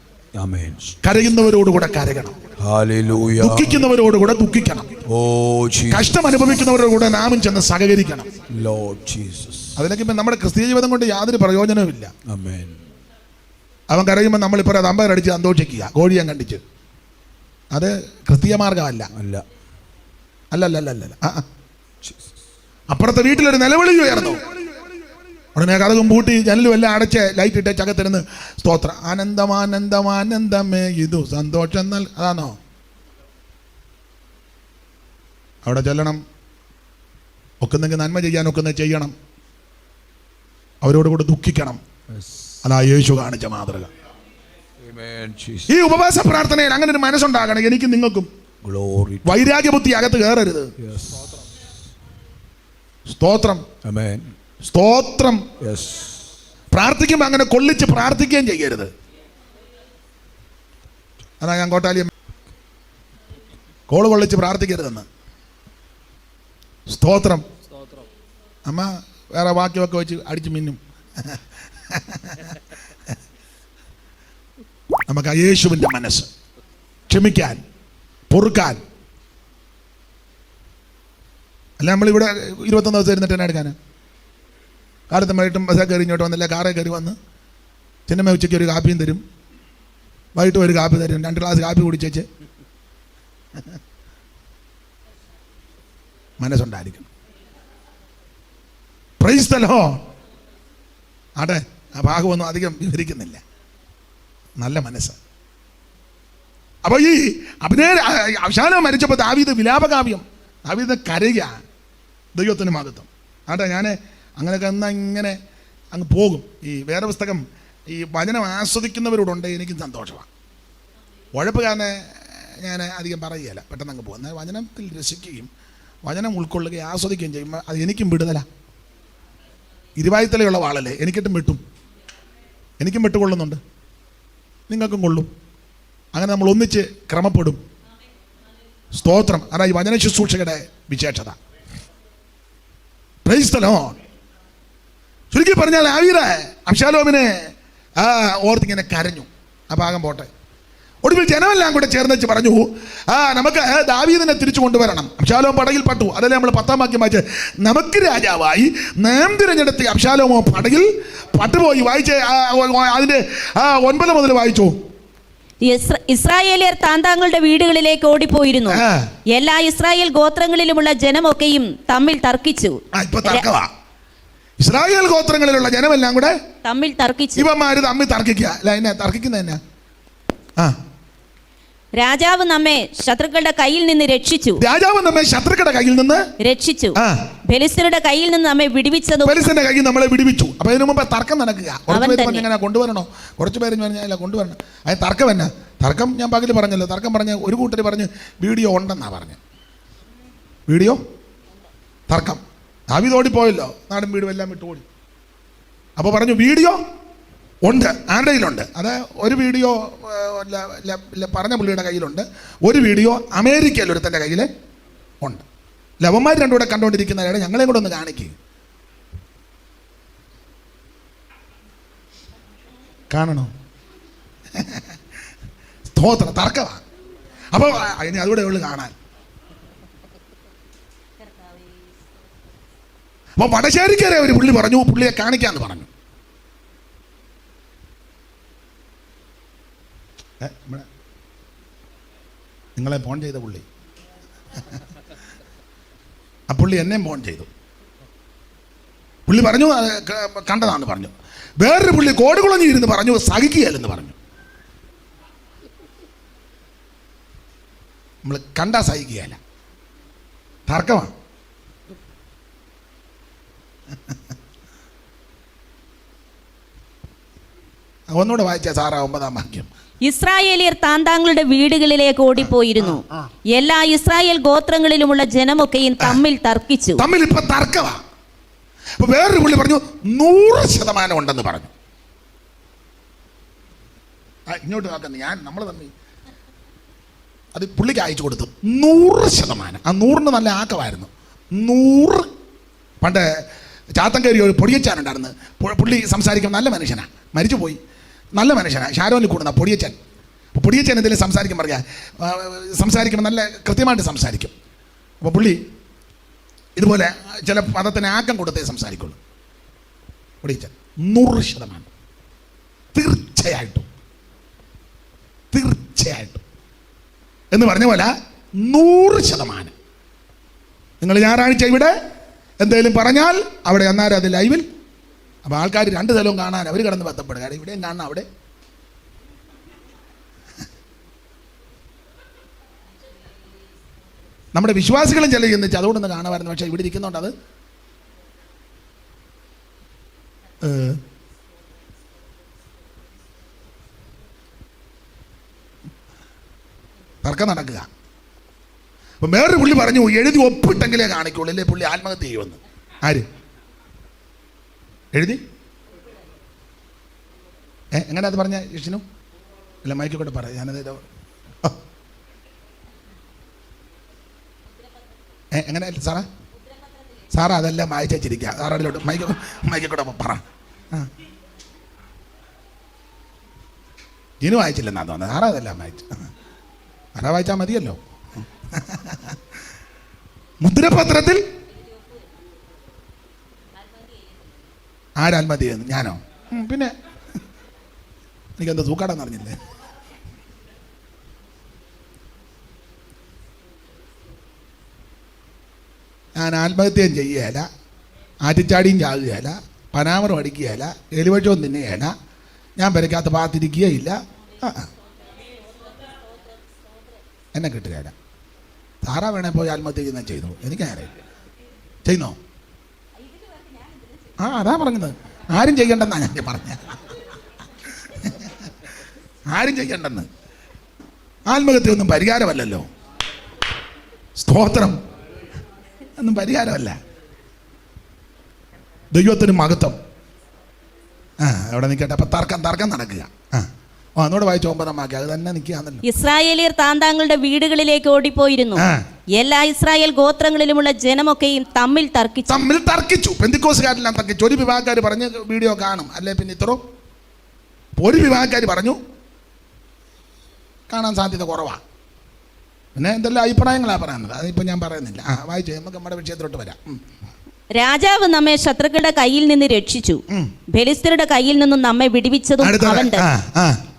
Speaker 1: കരയുന്നവരോടുകൂടെ കരയണം, ദുഃഖിക്കുന്നവരോടുകൂടെ ദുഃഖിക്കണം, കഷ്ടം അനുഭവിക്കുന്നവരോടുകൂടെ നാമും ചെന്ന് സഹകരിക്കണം. അതിലേക്ക് ഇപ്പം നമ്മുടെ ക്രിസ്തീയ ജീവിതം കൊണ്ട് യാതൊരു പ്രയോജനവുമില്ല. അവൻ കരയുമ്പോൾ നമ്മളിപ്പോൾ അത് അമ്പരടിച്ച് സന്തോഷിക്കുക, കോഴിയെ കണ്ടിച്ച്. അത് ക്രിസ്തീയ മാർഗമല്ല. അല്ലല്ലല്ല. അപ്പുറത്തെ വീട്ടിലൊരു നിലവിളി ഉയർന്നു. ഉടനെ കഥകും പൂട്ടി ജനലും എല്ലാം അടച്ച് ലൈറ്റ് ഇട്ട് ചകത്തിരുന്ന് സ്തോത്രം, ആനന്ദമാനന്ദമേ ഇതു സന്തോഷം. അതാണോ? അവിടെ ചെല്ലണം, ഒക്കുന്നെങ്കിൽ നന്മ ചെയ്യാൻ ഒക്കുന്നത് ചെയ്യണം, അവരോട് കൂടെ ദുഃഖിക്കണം. അതാ യേശു കാണിച്ച മാതൃക. ഈ ഉപവാസ പ്രാർത്ഥനയിൽ അങ്ങനെ ഒരു മനസ്സുണ്ടാകണം എനിക്കും നിങ്ങൾക്കും. വൈരാഗ്യബുദ്ധി അകത്ത് കയറരുത്. സ്തോത്രം, സ്തോത്രം. പ്രാർത്ഥിക്കുമ്പോൾ അങ്ങനെ കൊള്ളിച്ച് പ്രാർത്ഥിക്കുകയും ചെയ്യരുത്. അതാ ഞാൻ കോട്ടാലിയം കോള് കൊള്ളിച്ച് പ്രാർത്ഥിക്കരുതെന്ന്. സ്തോത്രം. അമ്മ വേറെ വാക്യമൊക്കെ വെച്ച് അടിച്ച് മിന്നും. നമുക്ക് യേശുവിൻ്റെ മനസ്സ്, ക്ഷമിക്കാൻ, പൊറുക്കാൻ. അല്ല നമ്മളിവിടെ 21 ദിവസം ഇരുന്നിട്ട് തന്നെ എടുക്കാൻ കാലത്ത് വൈകിട്ടും ബസ്സൊക്കെ കയറി ഇങ്ങോട്ട് വന്നില്ല, കാറേ കയറി വന്ന് സിനിമ ഉച്ചയ്ക്ക് ഒരു കാപ്പിയും തരും, വൈകിട്ട് ഒരു കാപ്പി തരും, 2 ഗ്ലാസ് കാപ്പി കുടിച്ചേച്ച് മനസ്സുണ്ടായിരിക്കണം. Praise the lord. ആട്ടെ, ആ ഭാഗമൊന്നും അധികം വിവരിക്കുന്നില്ല. നല്ല മനസ്സ്. അപ്പോൾ ഈ അബ്ശാലോം മരിച്ചപ്പോൾ ദാവീദ് വിലാപകാവ്യം, ദാവീദ് കരയുക, ദൈവത്തിന് മഹത്വം. ആട്ടെ, ഞാൻ അങ്ങനെയൊക്കെ ഇങ്ങനെ അങ്ങ് പോകും. ഈ വേറെ പുസ്തകം ഈ വചനം ആസ്വദിക്കുന്നവരോടുണ്ട് എനിക്കും സന്തോഷമാണ്. ഉഴപ്പുകാരനെ ഞാൻ അധികം പറയുകയില്ല, പെട്ടെന്ന് അങ്ങ് പോകും. എന്നാൽ വചനത്തിൽ രസിക്കുകയും വചനം ഉൾക്കൊള്ളുകയും ആസ്വദിക്കുകയും ചെയ്യുമ്പോൾ അത് എനിക്കും വിടുതല. ഇരുവായുത്തലയുള്ള വാളല്ലേ, എനിക്കിട്ടും വെട്ടും, എനിക്കും വെട്ടുകൊള്ളുന്നുണ്ട്, നിങ്ങൾക്കും കൊള്ളും. അങ്ങനെ നമ്മൾ ഒന്നിച്ച് ക്രമപ്പെടും. സ്തോത്രം. അതാ ഈ വചന ശുശ്രൂഷയുടെ വിശേഷത. Price the Lord. ചുരുക്കി പറഞ്ഞാൽ അബ്ശാലോമിനെ ഓർത്തിങ്ങനെ കരഞ്ഞു. ആ ഭാഗം പോട്ടെ. ഒടുവിൽ ജനമെല്ലാം കൂടെ ചേർന്ന് വെച്ച് പറഞ്ഞു, നമുക്ക് ദാവീദിനെ തിരിച്ചു കൊണ്ടുവരണം. അബ്ശാലോം പടയിൽ പട്ടു. അതല്ലേ നമ്മൾ 10-ാം വാക്യം വായിച്ച്, നമുക്ക് രാജാവായി നാം തിരഞ്ഞെടുത്ത് അബ്ശാലോമോ പടയിൽ പട്ടുപോയി. വായിച്ച് അതിന്റെ 9 മുതൽ വായിച്ചു.
Speaker 2: ഇസ്രായേലിയർ താന്താങ്ങളുടെ വീടുകളിലേക്ക് ഓടിപ്പോയിരുന്നു. എല്ലാ ഇസ്രായേൽ ഗോത്രങ്ങളിലുമുള്ള ജനമൊക്കെയും തമ്മിൽ തർക്കിച്ചു.
Speaker 1: ഇസ്രായേൽ ഗോത്രങ്ങളിലുള്ള ജനമെല്ലാം കൂടെ
Speaker 2: തമ്മിൽ തർക്കിച്ചു.
Speaker 1: ഇവന്മാര് തമ്മിൽ തർക്കിക്കുക. അല്ല, എന്നെ തർക്കിക്കുന്ന എന്നാ?
Speaker 2: രാജാവ് നമ്മെ ശത്രുക്കളുടെ കയ്യിൽ നിന്ന് രക്ഷിച്ചു.
Speaker 1: രാജാവ് നമ്മെ ശത്രുക്കളുടെ കയ്യിൽ നിന്ന് രക്ഷിച്ചു.
Speaker 2: ഫെലിസ്ത്യരുടെ കയ്യിൽ നിന്ന് നമ്മെ വിടുവിച്ചതും.
Speaker 1: ഫെലിസ്ത്യന്റെ കയ്യിൽ നമ്മളെ വിടുവിച്ചു. അപ്പൊ അതിനു മുമ്പ് തർക്കം നടക്കുക. എങ്ങനെ കൊണ്ടുവരണോ? കുറച്ച് പേര് പറഞ്ഞാൽ കൊണ്ടുവരണം. അതിന് തർക്കം എന്നാ? തർക്കം ഞാൻ പകല് പറഞ്ഞല്ലോ. തർക്കം പറഞ്ഞ ഒരു കൂട്ടർ പറഞ്ഞ് വീഡിയോ ഉണ്ടെന്നാ പറഞ്ഞ്. വീഡിയോ തർക്കം. ദാവീദ് ഓടിപ്പോയല്ലോ, നാടും വീടും എല്ലാം വിട്ട് ഓടി. അപ്പോൾ പറഞ്ഞു വീഡിയോ ഉണ്ട്, ആരുടെ കയ്യിലുണ്ട്? അത് ഒരു വീഡിയോ പറഞ്ഞ പുള്ളിയുടെ കയ്യിലുണ്ട്, ഒരു വീഡിയോ അമേരിക്കയിൽ ഒരുത്തൻ്റെ കയ്യിൽ ഉണ്ട്. ലവന്മാർ രണ്ടും കൂടെ കണ്ടുകൊണ്ടിരിക്കുന്നവരാണ്. ഞങ്ങളെയും കൂടെ ഒന്ന് കാണിക്കുക. കാണണോ? സ്തോത്ര തർക്കമാണ്. അപ്പോൾ അതിന് അതുകൂടെ ഉള്ളു കാണാൻ. അപ്പോൾ വടശ്ശേരിക്കരെ ഒരു പുള്ളി പറഞ്ഞു, പുള്ളിയെ കാണിക്കാന്ന് പറഞ്ഞു. നിങ്ങളെ ഫോൺ ചെയ്ത പുള്ളി, ആ പുള്ളി എന്നെയും ഫോൺ ചെയ്തു. പുള്ളി പറഞ്ഞു കണ്ടതാന്ന് പറഞ്ഞു. വേറൊരു പുള്ളി കോടുകുളഞ്ഞി ഇരുന്ന് പറഞ്ഞു സഹിക്കുകയല്ലെന്ന് പറഞ്ഞു. നമ്മൾ കണ്ടാ സഹിക്കുകയല്ല, തർക്കമാണ്. ഒന്നുകൂടെ വായിച്ചാ സാറാ 9-ാം വാക്യം.
Speaker 2: ഇസ്രായേലിയർ താന്താങ്ങളുടെ വീടുകളിലേക്ക് ഓടിപ്പോയിരുന്നു. എല്ലാ ഇസ്രായേൽ ഗോത്രങ്ങളിലുമുള്ള ജനമൊക്കെയും തമ്മിൽ തർക്കിച്ചു.
Speaker 1: തമ്മിൽ ഇപ്പൊ തർക്കമാ. അപ്പൊ വേറൊരു പുള്ളി പറഞ്ഞു 100% ഉണ്ടെന്ന് പറഞ്ഞു. ഇങ്ങോട്ട് നോക്കുന്നു, ഞാൻ നമ്മൾ തമ്മിൽ അത് പുള്ളിക്ക് അയച്ചു കൊടുത്തു. 100%. ആ 100ന് നല്ല ആക്കമായിരുന്നു. 100. പണ്ട് ചാത്തങ്കേരി ഒരു പൊടിയച്ചാനുണ്ടായിരുന്നു. പുള്ളി സംസാരിക്കാൻ നല്ല മനുഷ്യനാണ്, മരിച്ചു പോയി. നല്ല മനുഷ്യനാണ്, ഷാരോനിൽ കൂടുന്ന പൊടിയച്ചൻ. അപ്പോൾ പൊടിയച്ചൻ എന്തെങ്കിലും സംസാരിക്കാൻ സംസാരിക്കുമ്പോൾ നല്ല കൃത്യമായിട്ട് സംസാരിക്കും. അപ്പോൾ പുള്ളി ഇതുപോലെ ചില പദത്തിന് ആക്കം കൊടുത്തേ സംസാരിക്കുള്ളൂ. പൊടിയച്ചൻ 100%. തീർച്ചയായിട്ടും എന്ന് പറഞ്ഞ പോലെ 100%. നിങ്ങൾ ഞായറാഴ്ച ഇവിടെ എന്തെങ്കിലും പറഞ്ഞാൽ അവിടെ അന്നേരം അത് ലൈവിൽ. അപ്പോൾ ആൾക്കാർ 2 സ്ഥലവും കാണാൻ അവർ കിടന്ന് ബന്ധപ്പെടുക. ഇവിടെയും കാണണം, അവിടെ. നമ്മുടെ വിശ്വാസികളും ചില ചിന്തിച്ച് അതുകൊണ്ടൊന്ന് കാണുമായിരുന്നു. പക്ഷേ ഇവിടെ ഇരിക്കുന്നുണ്ട് അത് തർക്കം നടക്കുക. അപ്പം വേറൊരു പുള്ളി പറഞ്ഞു എഴുതി ഒപ്പിട്ടെങ്കിലേ കാണിക്കുള്ളൂ, അല്ലേ പുള്ളി ആത്മഹത്യ ചെയ്യുമെന്ന്. ആര് എഴുതി? എങ്ങനെ അത് പറഞ്ഞ യക്ഷിനു? അല്ല മൈക്കിൽ കൂടെ പറയാം, ഞാനത് എങ്ങനെ സാറാ അതെല്ലാം വായിച്ചിരിക്കുക. സാറതിലോട്ട് മൈക്കിൽ കൂടെ പറ. ജിനു വായിച്ചില്ലെന്നാ തോന്നുന്നത്. സാറാ അതെല്ലാം വായിച്ചു. സാറാ വായിച്ചാൽ മതിയല്ലോ. മുദ്രപത്രത്തിൽ ആരാത്മഹത്യ ചെയ്യുന്നു? ഞാനോ? പിന്നെ എനിക്കെന്താ തൂക്കാടെന്ന് അറിഞ്ഞില്ലേ? ഞാൻ ആത്മഹത്യയും ചെയ്യുകയല്ല, ആറ്റിച്ചാടിയും ചാകുകയല്ല, പനാമറും അടിക്കുകയല്ല, എലിവച്ചവും തിന്നുകയല്ല, ഞാൻ പെരയ്ക്കകത്ത് പാത്തിരിക്കുകയില്ല. എന്നെ കിട്ടുകയല്ല. താറാ വേണേ പോയി ആത്മഹത്യ ചെയ്യുന്ന ചെയ്തു, എനിക്കറിയില്ല. ചെയ്യുന്നോ? അതാ പറഞ്ഞത്. ആരും ചെയ്യണ്ടെന്നാ ഞാൻ പറഞ്ഞ. ആരും ചെയ്യണ്ടെന്ന്. ആത്മഹത്യ ഒന്നും പരിഹാരമല്ലല്ലോ. സ്തോത്രം ഒന്നും പരിഹാരമല്ല. ദൈവത്തിന് മഹത്വം. അവിടെ നിൽക്കട്ടെ. അപ്പൊ തർക്കം നടക്കുക. ഒന്നുകൂടെ വായിച്ചു 9 വാക്യം. അത് തന്നെ നിൽക്കുകയാണല്ലോ.
Speaker 2: ഇസ്രായേലിയർ താന്താങ്ങളുടെ വീടുകളിലേക്ക് ഓടിപ്പോയിരുന്നു. എല്ലാ ഇസ്രായേൽ ഗോത്രങ്ങളിലുമുള്ള ജനമൊക്കെയും തമ്മിൽ തർക്കിച്ചു. പെന്തിക്കോസുകാരെല്ലാം തർക്കിച്ചു. ഒരു വിഭാഗക്കാർ പറഞ്ഞ് വീഡിയോ കാണും, അല്ലെ പിന്നെ ഇത്രോ. ഒരു വിഭാഗക്കാർ പറഞ്ഞു കാണാൻ സാധ്യത കുറവാണ്. പിന്നെ എന്തെല്ലാം അഭിപ്രായങ്ങളാണ് പറയുന്നത്, അതിപ്പോൾ ഞാൻ പറയുന്നില്ല. വായിച്ചു നമുക്ക് നമ്മുടെ വിഷയത്തിലോട്ട് വരാം. രാജാവ് നമ്മെ ശത്രുക്കളുടെ കയ്യിൽ നിന്ന് രക്ഷിച്ചു, ഫെലിസ്ത്യരുടെ കയ്യിൽ നിന്നും നമ്മെ വിടുവിച്ചതും അവൻ.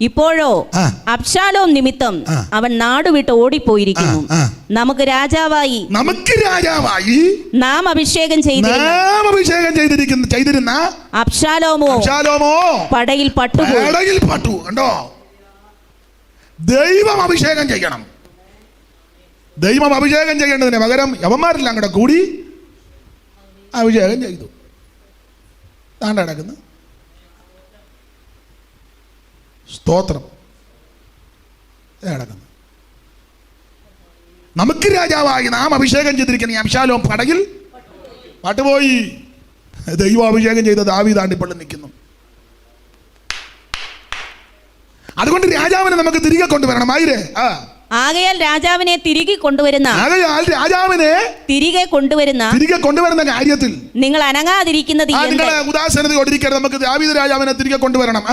Speaker 2: ഇപ്പോഴോ അബ്ശാലോം നിമിത്തം അവൻ നാടുവിട്ട് ഓടിപ്പോയിരിക്കുന്നു. നമുക്ക് രാജാവായി നാം അഭിഷേകം ചെയ്തിരുന്ന അബ്ശാലോമോ പടയിൽ പട്ടു. കണ്ടോ?
Speaker 1: ദൈവം അഭിഷേകം ചെയ്യണം. ദൈവം അഭിഷേകം ചെയ്യേണ്ടതിന് പകരം യവന്മാരെല്ലാം കൂടെ കൂടി അഭിഷേകം ചെയ്തു. താണ്ട കിടക്കുന്നു. സ്തോത്രം. കിടക്കുന്നു. നമുക്ക് രാജാവായി നാം അഭിഷേകം ചെയ്തിരിക്കുന്ന അബ്ശാലോം പടയിൽ പട്ടുപോയി. ദൈവം അഭിഷേകം ചെയ്ത ദാവീദാണ്ട് ഇപ്പോൾ നിൽക്കുന്നു. അതുകൊണ്ട് രാജാവിനെ നമുക്ക് തിരികെ കൊണ്ടുവരണം.
Speaker 2: ആകയാൽ രാജാവിനെ തിരികെ കൊണ്ടുവരുന്ന കാര്യത്തിൽ നിങ്ങൾ അനങ്ങാതിരിക്കുന്നത്
Speaker 1: ഉദാസീനതയോടിരിക്കരുത്. നമുക്ക് ദാവീദ് രാജാവിനെ തിരികെ കൊണ്ടുവരണം.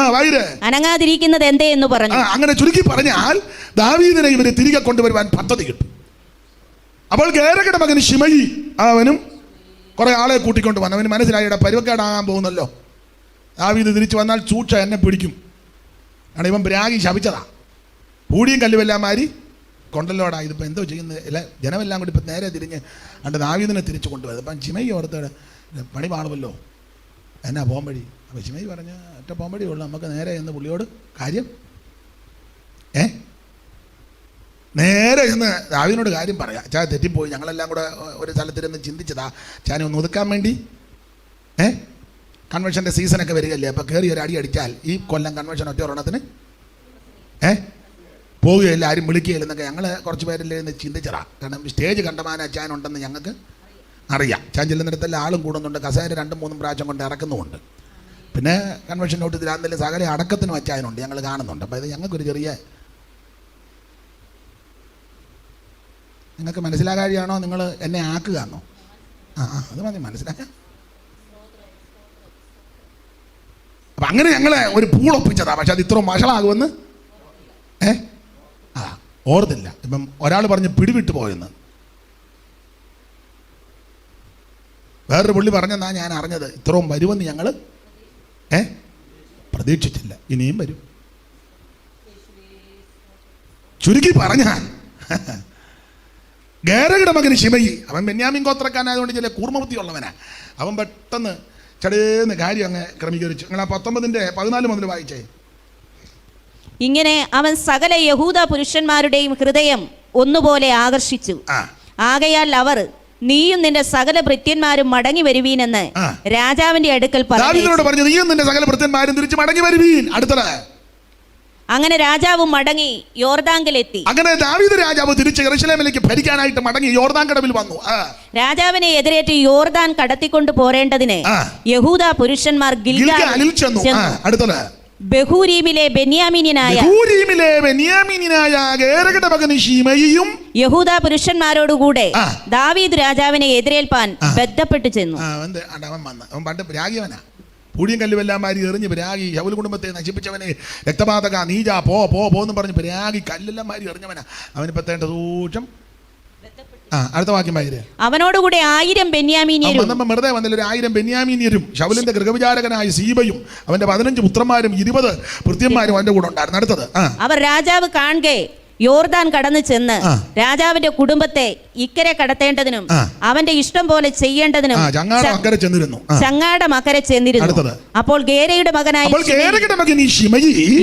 Speaker 2: അനങ്ങാതിരിക്കുന്നത് എന്തേ എന്ന് പറഞ്ഞു.
Speaker 1: അങ്ങനെ ചുരുക്കി പറഞ്ഞാൽ ദാവീദിനെ ഇവരെ തിരികെ കൊണ്ടുവരുവാൻ പദ്ധതി കിട്ടും. അപ്പോൾ ഗേരയുടെ മകൻ ശിമയി അവനും കുറെ ആളെ കൂട്ടിക്കൊണ്ട് വന്നു. അവന് മനസ്സിലായിട പരുവക്കേടാകാൻ പോകുന്നല്ലോ. ദാവീദ് തിരിച്ചു വന്നാൽ സൂക്ഷ എന്നെ പിടിക്കും. കാരണം ഇവൻ ബ്രാഗി ശപിച്ചതാ. പൂടിയും കല്ലുമെല്ലാം മാരി കൊണ്ടല്ലോടാ. ഇതിപ്പോൾ എന്തോ ചെയ്യുന്നത്? അല്ല, ജനമെല്ലാം കൂടി ഇപ്പം നേരെ തിരിഞ്ഞ് അണ്ട് ദാവീദിനെ തിരിച്ചു കൊണ്ടുവരുന്നത്. അപ്പം ശിമയി ഓർത്തോടെ പണി പാടുമല്ലോ, എന്നാ പോകാൻ വഴി. അപ്പം ശിമയി പറഞ്ഞ് ഒറ്റ പോകാൻ വഴിയുള്ളൂ, നമുക്ക് നേരെ എന്ന് പുള്ളിയോട് കാര്യം നേരെ എന്ന് ദാവീദിനോട് കാര്യം പറയാം. ചാ തെറ്റിപ്പോയി, ഞങ്ങളെല്ലാം കൂടെ ഒരു സ്ഥലത്തിരുന്ന് ചിന്തിച്ചതാ ചാനെ ഒന്ന് ഒതുക്കാൻ വേണ്ടി. കൺവെൻഷൻ്റെ സീസണൊക്കെ വരികയല്ലേ, അപ്പോൾ കയറി ഒരു അടി അടിച്ചാൽ ഈ കൊല്ലം കൺവെൻഷൻ ഒറ്റ ഒരെണ്ണത്തിന് പോവുകയില്ല, ആരും വിളിക്കുകയില്ലെന്നൊക്കെ ഞങ്ങൾ കുറച്ച് പേരിൽ നിന്ന് ചിന്തിച്ചതാ. കാരണം സ്റ്റേജ് കണ്ടമാന അച്ചാനുണ്ടെന്ന് ഞങ്ങൾക്ക് അറിയാം. ചാൻ ചെല്ലുന്നിടത്തെല്ലാം ആളും കൂടുന്നുണ്ട്, കസേര 2-3 പ്രാവശ്യം കൊണ്ട് ഇറക്കുന്നുമുണ്ട്. പിന്നെ കൺവെൻഷൻ നോട്ടത്തിൽ അന്നേരം സകല അടക്കത്തിനും അച്ചായനുണ്ട്, ഞങ്ങൾ കാണുന്നുണ്ട്. അപ്പോൾ ഇത് ഞങ്ങൾക്കൊരു ചെറിയ നിങ്ങൾക്ക് മനസ്സിലാകാതെയാണോ നിങ്ങൾ എന്നെ ആക്കുകയാണോ? അത് മതി മനസ്സിലാക്കാം. അപ്പം അങ്ങനെ ഞങ്ങളെ ഒരു പൂളൊപ്പിച്ചതാ. പക്ഷെ അത് ഇത്ര വഷളാകുമെന്ന് ഓർത്തില്ല. ഇപ്പം ഒരാൾ പറഞ്ഞ് പിടിവിട്ട് പോയെന്ന്, വേറൊരു പുള്ളി പറഞ്ഞെന്നാ ഞാൻ അറിഞ്ഞത്. ഇത്രയും വരുമെന്ന് ഞങ്ങൾ പ്രതീക്ഷിച്ചില്ല. ഇനിയും വരും. ചുരുക്കി പറഞ്ഞാൽ ഗേരയുടെ മകന് ശിമയി, അവൻ ബെന്യാമിൻ ഗോത്രക്കാരനായതുകൊണ്ട് ചില കൂർമ്മബുദ്ധിയുള്ളവനാ. അവൻ പെട്ടെന്ന് ചടേന്ന് കാര്യം അങ്ങ് ക്രമീകരിച്ചു. നിങ്ങൾ 19-14 മുതൽ വായിച്ചേ.
Speaker 2: ഇങ്ങനെ അവൻ സകല യഹൂദ പുരുഷന്മാരുടെയും ഹൃദയം ഒന്നുപോലെ ആകർഷിച്ചു. ആകയാൽ അവർ നീയും നിന്റെ സകല ഭൃത്യന്മാരും മടങ്ങി വരുവീനെന്ന് രാജാവിന്റെ അടുക്കൽ
Speaker 1: പറഞ്ഞു. നീയും നിന്റെ സകല ഭൃത്യന്മാരും തിരിച്ച് മടങ്ങി വരുവീൻ. അടുത്തത്
Speaker 2: അങ്ങനെ രാജാവ് മടങ്ങി യോർദാങ്കിലെത്തി.
Speaker 1: അങ്ങനെ ദാവീദ് രാജാവ് തിരിച്ച് യെരൂശലേമിലേക്ക് ഭരിക്കാനായിട്ട് മടങ്ങി യോർദാൻ കടവിൽ വന്നു.
Speaker 2: രാജാവിനെ എതിരേറ്റ് യോർദാൻ കടത്തിക്കൊണ്ട് പോരേണ്ടതിന് യഹൂദ പുരുഷന്മാർ ഗിൽഗാലിൽ ചെന്നു.
Speaker 1: അടുത്തത്
Speaker 2: ബഹൂരീമിലെ ബെന്യാമീന്യനായ
Speaker 1: ഗേരയുടെ മകൻ ശിമയിയും
Speaker 2: യഹൂദ പുരുഷന്മാരോടുകൂടെ ദാവീദ് രാജാവിനെ എതിരേൽപ്പാൻ ബന്ധപ്പെട്ടു ചെന്നു.
Speaker 1: അവൻ പണ്ട് രാഗിയവനാ. പൂടിയും കല്ലുമെല്ലാം മാരി എറിഞ്ഞ് രാഗി ശൗൽ കുടുംബത്തെ നശിപ്പിച്ചവനെ രക്തപാതക നീജ പോന്ന് പറഞ്ഞ് രാഗി കല്ലെല്ലാം മാരി എറിഞ്ഞവനാ. അവന് പത്തേണ്ട ദൂഷം. അടുത്ത വാക്യം വായിര്.
Speaker 2: അവനോടുകൂടെ 1000 ബെന്യാമീന്യരും
Speaker 1: വെറുതെ വന്നില്ല, 1000 ബെന്യാമീന്യരും ശൗലിന്റെ ഗൃഹവിചാരകനായ സീബയും അവന്റെ 15 പുത്രന്മാരും 20 ഭൃത്യന്മാരും അവന്റെ കൂടെ ഉണ്ടായിരുന്നു. അടുത്തത്
Speaker 2: അവർ രാജാവ് കാണെ യോർദാൻ കടന്നു ചെന്ന് രാജാവിന്റെ കുടുംബത്തെ ഇക്കരെ കടത്തേണ്ടതിനും അവന്റെ ഇഷ്ടം പോലെ ചെയ്യേണ്ടതിനും ചങ്ങാടം അക്കരെ ചെന്നിരുന്നു. അപ്പോൾ ഗേരയുടെ മകനായ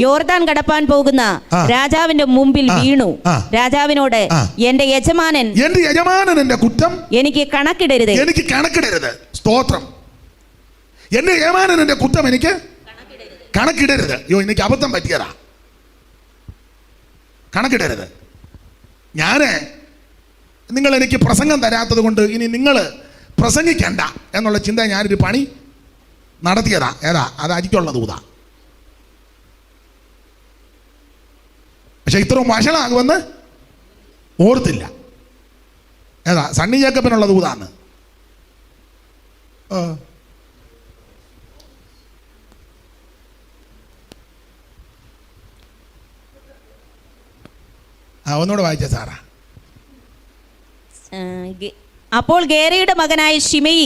Speaker 2: യോർദാൻ കടപ്പാൻ പോകുന്ന രാജാവിന്റെ മുമ്പിൽ വീണു. രാജാവിനോട് എന്റെ യജമാനൻ
Speaker 1: എന്റെ കുറ്റം
Speaker 2: എനിക്ക് കണക്കിടരുത്.
Speaker 1: സ്തോത്രം. എന്റെ യജമാനൻ എന്റെ കുറ്റം എനിക്ക് കണക്കിടരുത്. എനിക്ക് അബദ്ധം പറ്റിയതാ, കണക്കിടരുത്. നിങ്ങൾ എനിക്ക് പ്രസംഗം തരാത്തത് കൊണ്ട് ഇനി നിങ്ങൾ പ്രസംഗിക്കണ്ട എന്നുള്ള ചിന്ത ഞാനൊരു പണി നടത്തിയതാ. ഏതാ? അത് അരിക്കുള്ള ദൂതാ. പക്ഷെ ഇത്രയും വഷളാകുമെന്ന് ഓർത്തില്ല. ഏതാ? സണ്ണി ജേക്കബിനുള്ള ദൂതാന്ന്. ഒന്നുകൂടെ വായിച്ച സാറാ.
Speaker 2: അപ്പോൾ ഗേരയുടെ മകനായ ശിമയി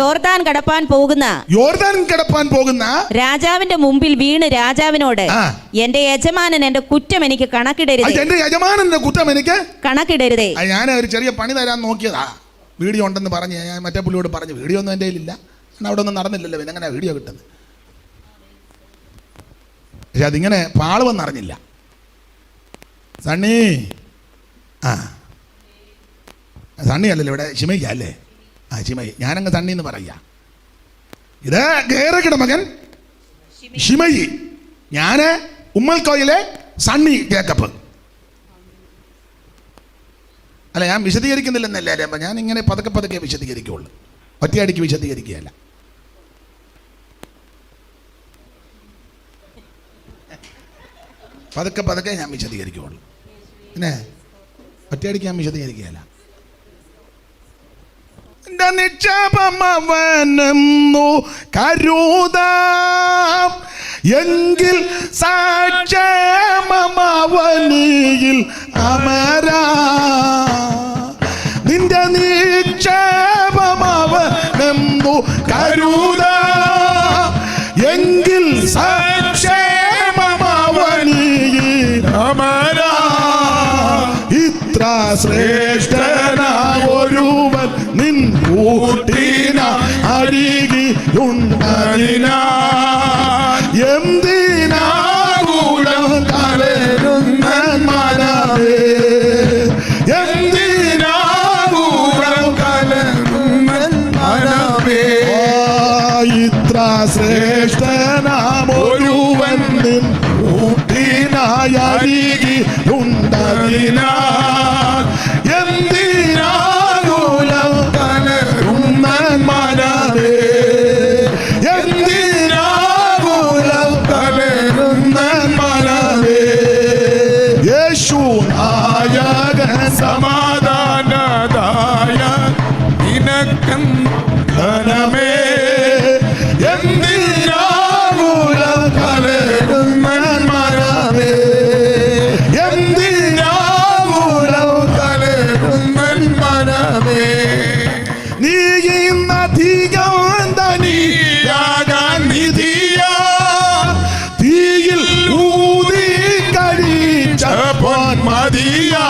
Speaker 2: യോർദാൻ കടപ്പാൻ പോകുന്ന രാജാവിന്റെ മുമ്പിൽ വീണ് രാജാവിനോട് എന്റെ യജമാനൻ എന്റെ കുറ്റം എനിക്ക് കണക്കിടരുതേ.
Speaker 1: ഞാൻ ഒരു ചെറിയ പണി തരാൻ നോക്കിയതാ. വീഡിയോ ഉണ്ടെന്ന് പറഞ്ഞ് ഞാൻ മറ്റേ പുള്ളിയോട് പറഞ്ഞു. വീഡിയോ ഒന്നും എൻ്റെ കയ്യിലില്ല, അവിടെ ഒന്നും നടന്നില്ലല്ലോ, പിന്നെ എങ്ങനെ വീഡിയോ കിട്ടുന്നത്? പക്ഷെ അതിങ്ങനെ പാള് വന്നറിഞ്ഞില്ല. സണ്ണി സണ്ണി അല്ലല്ലോ ഇവിടെ, ശിമയ്യ അല്ലേ? ശിമയി. ഞാനങ്ങ് സണ്ണി എന്ന് പറയാ. ഇത് ഗേരയുടെ മകൻ ശിമയി, ഞാന് ഉമ്മൽക്കോയിലെ സണ്ണി ജേക്കബ്. അല്ല, ഞാൻ വിശദീകരിക്കുന്നില്ലെന്നല്ലേ. അപ്പം ഞാൻ ഇങ്ങനെ പതുക്കെ വിശദീകരിക്കുള്ളൂ, ഒറ്റയടിക്ക് വിശദീകരിക്കുകയല്ല. പതുക്കെ ഞാൻ വിശദീകരിക്കുള്ളൂ, പിന്നെ ഒറ്റയടിക്ക് ഞാൻ വിശദീകരിക്കുകയല്ല. നിക്ഷേപമവനെന്നു കരുതാം എങ്കിൽ സാക്ഷേമമവനിൽ അമരാ. നിന്റെ നിക്ഷേപമവനെന്നു കരുതാം എങ്കിൽ സാക്ഷേമമവനിൽ അമരാ. ഇത്ര ശ്രേഷ്ഠനായൊരുവൻ നിൻ കൂട്ടിന അരികിലുണ്ടതിനാൽ എന്തിനാകൂലം കലരുന്ന മനമേ, എന്തിനാകൂലം കലരുന്ന മനമേ. ഇത്ര ശ്രേഷ്ഠനാമൊരുവൻ നിൻ കൂട്ടിനായി അരികിലുണ്ടതിനാൽ എന്തിനാകൂലം കലരുന്ന മനമേ, എന്തിനാകൂലം കലരുന്ന മനമേ. യേശു നായകൻ സമാധാനദായ നിനക്കൻ ധനമേ, എന്തിനാകൂലം കലരുന്ന മനമേ, എന്തിനാകൂലം കലരുന്ന മനമേ. നീ ഇന്നധികം ധനിയാകാൻ നിധിയാ തീയിൽ ഊതി കഴിച്ച പൊന്മതിയാ.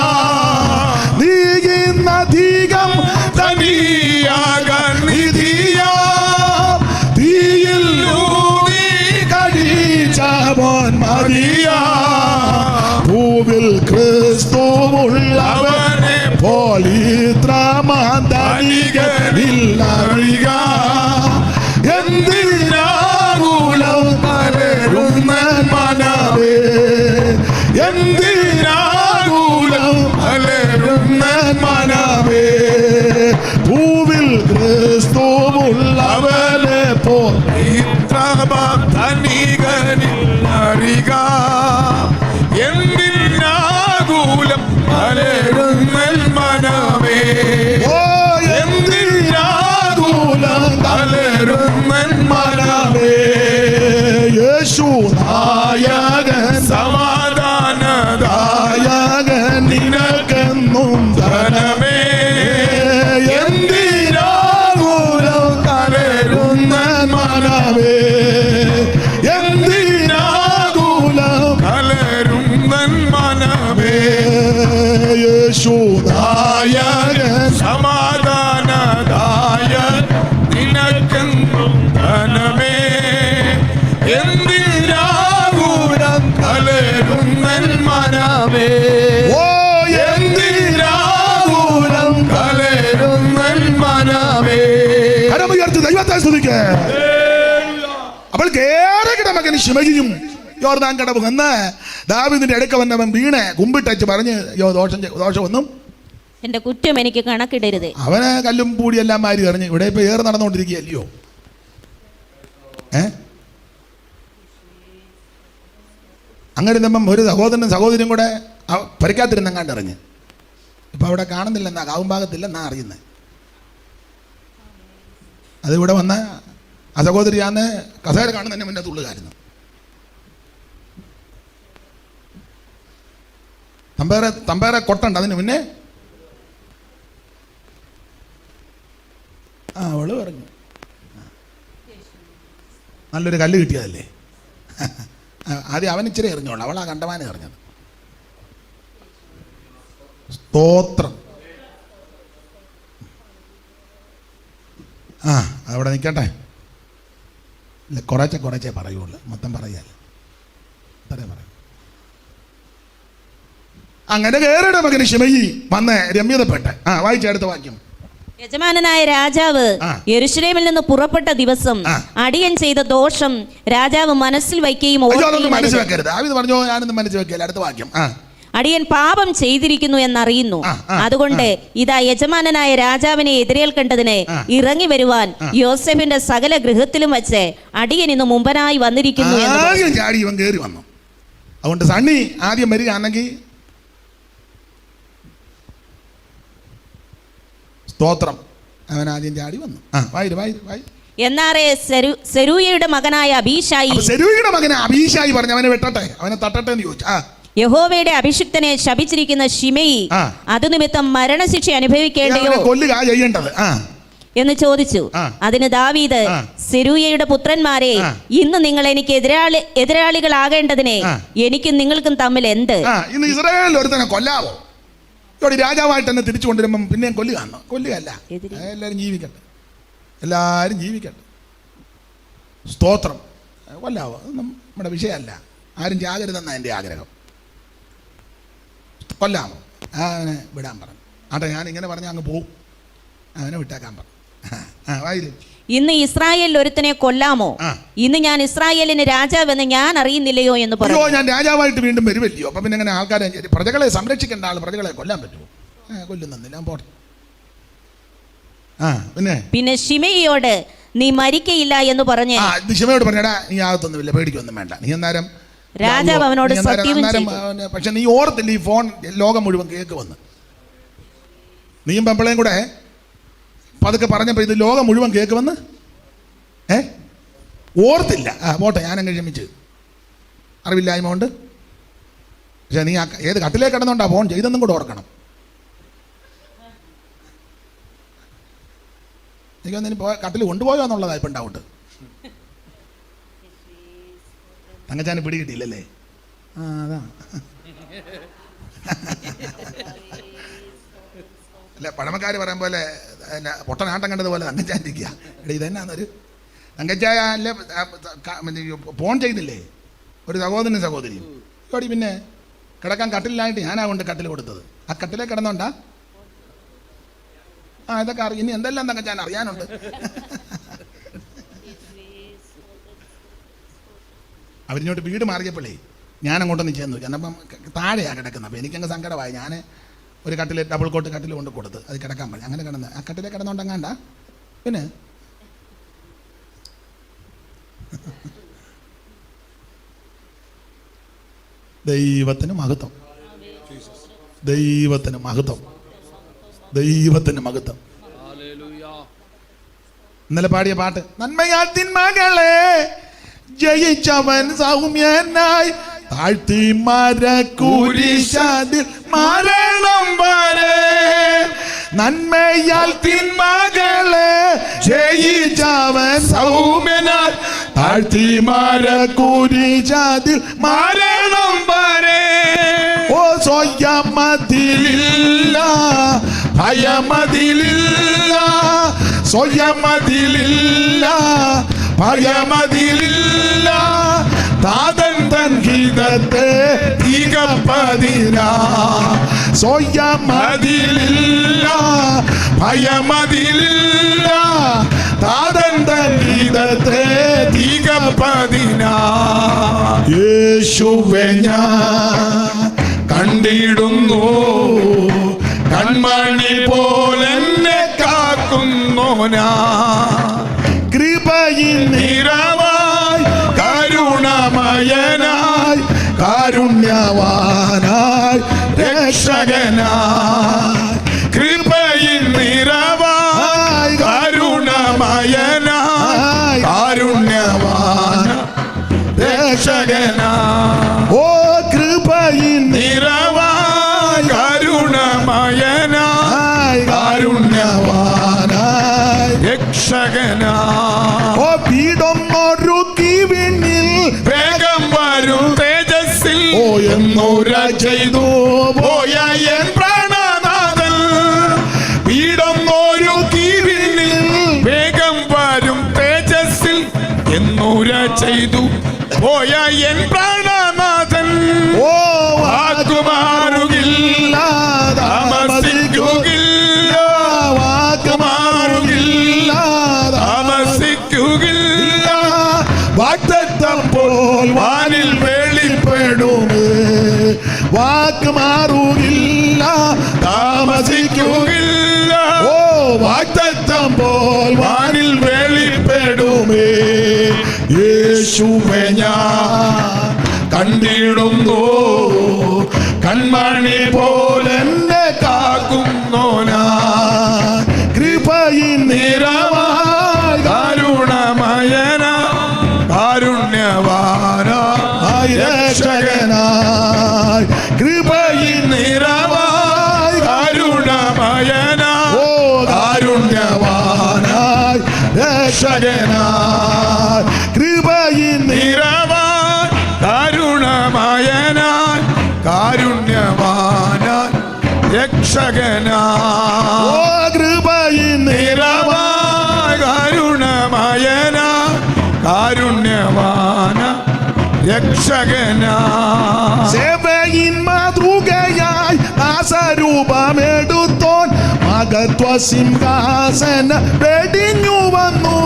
Speaker 1: നീ ഇന്നധികം ധനിയാകാൻ നിധിയാ തീയിൽ ഊതി കഴിച്ച പൊന്മതിയാ. ഭൂവിൽ ക്രിസ്തുവുള്ള ഇത്രമാന്തനികനില്ലറിക എന്തിനാകുലം അലറുന്ന മനമേ എന്തിനാകുലം അലറുന്ന മനമേ ഭൂവിൽ ക്രിസ്തുവുള്ളവനെ പോൽ
Speaker 3: ഇത്രമാന്തനികനില്ലറിക എന്തിനാകുലം അലറുന്ന മനമേ
Speaker 1: ഓ എന്തിനാകുലം
Speaker 3: അലറുന്ന
Speaker 1: മനമേ യേശു നായകൻ
Speaker 3: സമാധാനദായകൻ
Speaker 1: നായകൻ നിനക്കെന്നും
Speaker 3: ധനമേ
Speaker 1: എന്തിനാകുലം അലറുന്ന മനമേ എന്തിനാകുലം
Speaker 3: അലറുന്ന മനമേ
Speaker 1: യേശു നായകൻ
Speaker 3: സമാധാനദായകൻ നിനക്കെന്നും ധനമേ എന്തിനാകുലം അലറുന്ന മനമേ
Speaker 1: ഓ എന്തിനാകുലം
Speaker 3: അലറുന്ന മനമേ
Speaker 1: കരമുയർത്തി ദൈവത്തെ സ്തുതിക്ക്. അപ്പോൾ കേരകിട മകൻ ശിമയിയും യോർദാൻ കടവ് വന്ന് ദാവീദിന്റെ അടുക്ക വന്നവൻ വീണ് കുമ്പിട്ടച്ച് പറഞ്ഞ് ദോഷമൊന്നും
Speaker 2: എന്റെ കുറ്റം എനിക്ക് കണക്കിടരുത്.
Speaker 1: അവന് കല്ലും പൂടി എല്ലാം മാരി എറിഞ്ഞ് ഇവിടെ ഇപ്പൊ ഏറെ നടന്നുകൊണ്ടിരിക്കുകയല്ലയോ? അങ്ങനെ നമ്മം ഒരു സഹോദരനും സഹോദരിയും കൂടെ പരിക്കാത്തിരുന്നെങ്ങാണ്ട് എറിഞ്ഞ് ഇപ്പൊ അവിടെ കാണുന്നില്ലെന്നാ കാവും ഭാഗത്തില്ലെന്നാ അറിയുന്നത്. അതിവിടെ വന്ന ആ സഹോദരിയാന്ന് കസേര കാണുന്നതിന് മുന്നേ തുള്ളുകാരുന്നു. തമ്പേറെ കൊട്ടുണ്ട് അതിന് മുന്നേ അവള് പറഞ്ഞു നല്ലൊരു കല്ല് കിട്ടിയതല്ലേ. ആദ്യം അവൻ ഇച്ചിരി എറിഞ്ഞോളൂ, അവളാ കണ്ടമാനം എറിഞ്ഞത്. സ്തോത്രം. അവിടെ നിൽക്കട്ടെ. ഇല്ല, കുറച്ചേ പറയുള്ളൂ, മൊത്തം പറയാല്ല. ഇത്രേ പറയൂ. അങ്ങനെ കേരയുടെ മകന് ശിമയി വന്ന് രമ്യതപ്പെട്ട് വായിച്ച അടുത്ത വാക്യം.
Speaker 2: യജമാനനായ രാജാവ് യെരൂശലേമിൽ നിന്ന് പുറപ്പെട്ട ദിവസം അടിയൻ ചെയ്ത ദോഷം രാജാവ് മനസ്സിൽ വയ്ക്കുകയും
Speaker 1: മനസ്സിൽ വെക്കരുത്. ദാവീദ് പറഞ്ഞു ഞാനൊന്നും മനസ്സിൽ വെക്കില്ല. അടുത്ത വാക്യം.
Speaker 2: അടിയൻ പാപം ചെയ്തിരിക്കുന്നു എന്നറിയുന്നു. അതുകൊണ്ട് ഇതാ യജമാനനായ രാജാവിനെ എതിരേൽക്കേണ്ടതിന് ഇറങ്ങി വരുവാൻ യോസേഫിന്റെ സകല ഗൃഹത്തിലും വെച്ച് അടിയൻ ഇന്ന് മുമ്പനായി വന്നിരിക്കുന്നു.
Speaker 1: ചാടി ഇവൻ കയറി വന്നു. അതുകൊണ്ട് സണ്ണി ആദ്യം വരികയാണെങ്കിൽ സ്തോത്രം, അവൻ ആദ്യം ചാടി വന്നു.
Speaker 2: എന്നാറേ സെരൂയയുടെ മകനായ അബീശായി,
Speaker 1: സെരൂയയുടെ മകനെ അബീശായി പറഞ്ഞു അവനെ വെട്ടട്ടെ, അവനെ തട്ടട്ടെ എന്ന് ചോദിച്ചു.
Speaker 2: യഹോവയുടെ അഭിഷിക്തനെ ശപിച്ചിരിക്കുന്ന ശിമെയി അത് നിമിത്തം മരണശിക്ഷ അനുഭവിക്കേണ്ടയോ
Speaker 1: ചെയ്യേണ്ടത്
Speaker 2: എന്ന് ചോദിച്ചു. അതിന് ദാവീദ്, സെരൂയയുടെ പുത്രന്മാരെ, ഇന്ന് നിങ്ങൾ എനിക്ക് എതിരാളികളാകേണ്ടതിനെ എനിക്കും നിങ്ങൾക്കും തമ്മിൽ എന്ത്?
Speaker 1: ഇന്ന് ഇസ്രായേലിൽ ഒരുത്തനെ കൊല്ലാവോ? ഇവിടെ രാജാവായിട്ട് തന്നെ തിരിച്ചു കൊണ്ടുവരുമ്പം പിന്നെയും കൊല്ലുകയല്ല, എല്ലാവരും ജീവിക്കട്ടെ. സ്തോത്രം. കൊല്ലാവോ? നമ്മുടെ വിഷയമല്ല. ആരും ചാകരുതെന്നാണ് എൻ്റെ ആഗ്രഹം. കൊല്ലാമോ? അവനെ വിടാൻ പറഞ്ഞു. ആട്ടെ, ഞാൻ ഇങ്ങനെ പറഞ്ഞാൽ അങ്ങ് പോവും. അവനെ വിട്ടേക്കാൻ പറഞ്ഞു.
Speaker 2: ഇന്ന് ഇസ്രായേലിൽ ഒരുത്തനെ കൊല്ലാമോ? ഇന്ന് ഞാൻ ഇസ്രായേലിന് രാജാവെന്ന് ഞാൻ അറിയുന്നില്ലയോ എന്ന് പറഞ്ഞു.
Speaker 1: ഞാൻ രാജാവായിട്ട് വീണ്ടും വരുമല്ലയോ? അപ്പൊ പിന്നെ അങ്ങനെ ആൾക്കാരെ പ്രജകളെ സംരക്ഷിക്കേണ്ട ആൾ പ്രജകളെ കൊല്ലാൻ പറ്റുമോ? കൊല്ലുന്നില്ല, പോട്ടെ.
Speaker 2: പിന്നെ ശിമെയിയോട് നീ മരിക്കയില്ല എന്ന് പറഞ്ഞു.
Speaker 1: ശിമയോട് പറഞ്ഞടാ, നീ ആകത്തൊന്നുമില്ല, പേടിക്കൊന്നും വേണ്ട. നീ അന്നേരം
Speaker 2: രാജാവ് അവനോട് സത്യവും ചെയ്തു.
Speaker 1: പക്ഷെ നീ ഓർത്തില്ല, ഈ ഫോൺ ലോകം മുഴുവൻ കേക്ക് വന്ന് നീയും പെമ്പളയും കൂടെ പതുക്കെ പറഞ്ഞപ്പോൾ ഇത് ലോകം മുഴുവൻ കേൾക്കുമെന്ന് ഓർത്തില്ല. പോട്ടെ, ഞാനങ്ങ് ക്ഷമിച്ച്, അറിവില്ലായ്മ കൊണ്ട്. പക്ഷെ നീ ഏത് കട്ടിലേക്ക് കിടന്നുകൊണ്ടാ ഫോൺ ചെയ്തെന്നും കൂടെ ഓർക്കണം. എനിക്കൊന്നിനും കട്ടിൽ കൊണ്ടുപോയോ എന്നുള്ളതാ ഇപ്പം ഡൗട്ട്. തങ്കച്ചാന് പിടികിട്ടിയില്ലല്ലേ? അതാ അല്ല, പഴമക്കാർ പറയാൻ പോലെ പൊട്ടനാട്ടം കണ്ടതുപോലെ തങ്കച്ചാനിരിക്കുക. എടേ, ഇതെന്നാന്നൊരു തങ്കച്ചായ അല്ലേ ഫോൺ ചെയ്തില്ലേ ഒരു സഹോദരനും സഹോദരിയും ഓടി. പിന്നെ കിടക്കാൻ കട്ടിലായിട്ട് ഞാനാ കൊണ്ട് കട്ടിൽ കൊടുത്തത്. ആ കട്ടിലേ കിടന്നോണ്ടാ ഇതൊക്കെ അറിയാം. ഇനി എന്തെല്ലാം എന്നൊക്കെ ഞാൻ അറിയാനുണ്ട്. അവരിങ്ങോട്ട് വീട് മാറിയപ്പോഴേ ഞാൻ അങ്ങോട്ടൊന്ന് ചെന്നു. ചെന്നപ്പം താഴെയാണ് കിടക്കുന്നത്. അപ്പോൾ എനിക്കങ്ങ് സങ്കടമായി. ഞാൻ ഒരു കട്ടിൽ, ഡബിൾ കോട്ട് കട്ടിൽ കൊണ്ട് കൊടുത്ത് അത് കിടക്കാൻ പറഞ്ഞു. അങ്ങനെ കിടന്ന് ആ കട്ടിലെ കിടന്നുകൊണ്ടങ്ങാണ്ട. പിന്നെ ദൈവത്തിന് മഹത്വം, ദൈവത്തിന് മഹത്വം, ദൈവത്തിന് മഹത്വം. ഇന്നലെ പാടിയ പാട്ട്, നന്മയാൽ തിന്മകളെ ജയിച്ചവൻ സൗമ്യനായി താഴ്ത്തി മരക്കുരിശിൽ മരണം വരെ. നന്മയാൽ തിന്മകളെ ജയിച്ചവൻ സൗമ്യനായി താഴ്ത്തി മരക്കുരിശിൽ മരണം വരെ. ഓ സ്വയമതിലില്ല ഭയമതിലില്ല, സ്വയമതിലില്ല ഭയമതിലില്ല. താതൻ തൻ ഗീതത്തെ തികപ്പതിന. സ്വയമതിലില്ല ഭയമതിലില്ല, താതൻ തൻ ഗീതത്തെ തികപ്പതിന. യേശുവേ ഞാൻ കണ്ടിടുന്നു, കൺമണി പോലെന്നെ കാക്കുന്നോനാ. കൃപയിൽ നിറവായി കരുണമയനായി കാരുണ്യവാനായി രക്ഷകനായി. കൃപയിൽ നിറവായി കരുണമയനായി കാരുണ്യവാനായി രക്ഷകനായി. ഓ കൃപയിൽ നിറവായി കരുണമയനായി കാരുണ്യവാനായി രക്ഷകനായി. ഓ പീഠമൊരുക്കി വിണ്ണിൽ വേഗം വരും തേജസ്സിൽ. ഓ എന്നൂര ചെയ്തു പോയ എൻ പ്രാണനാഥൻ. പീഠമൊരുക്കി വിണ്ണിൽ വേഗം വരും തേജസ്സിൽ. എന്നൂര ചെയ്തു പോയ എൻ പ്രാണനാഥൻ. ഓ വാക്കുമാറുകില്ല താമസിക്കുകയില്ല, വാക്കുമാറുകില്ല താമസിക്കുകയില്ല. വാഗ്ദത്തം പോൽ വാനിൽ വെളിപ്പെടുമേ. വാക്കുമാറുകില്ല താമസിക്കുകയില്ല. ഓ വാഗ്ദത്തം പോൽ വാനിൽ വെളിപ്പെടുമേ. യേശുവേ ഞാൻ കണ്ടിടുന്നു, കൺമണി പോലെന്നെ കാക്കുന്നോനാ. കൃപയിൽ നിറവായി കരുണമയനാ കാരുണ്യവാനായി രക്ഷകനായി. കൃപയിൽ നിറവായി കരുണമയനായി ഓ കാരുണ്യവാനായി രക്ഷകനായി. കൃപയിൽ നിറവായി കരുണമയനായി കാരുണ്യവാനായി രക്ഷകനായി. ഓ കൃപയിൽ നിറവായി കരുണമയനായി കാരുണ്യവാനായി രക്ഷകനായി. സേവയിൻ മാതൃകയായി ദാസരൂപമെടുത്തോൻ മഹത്വ സിംഹാസന വെടിഞ്ഞു വന്നു.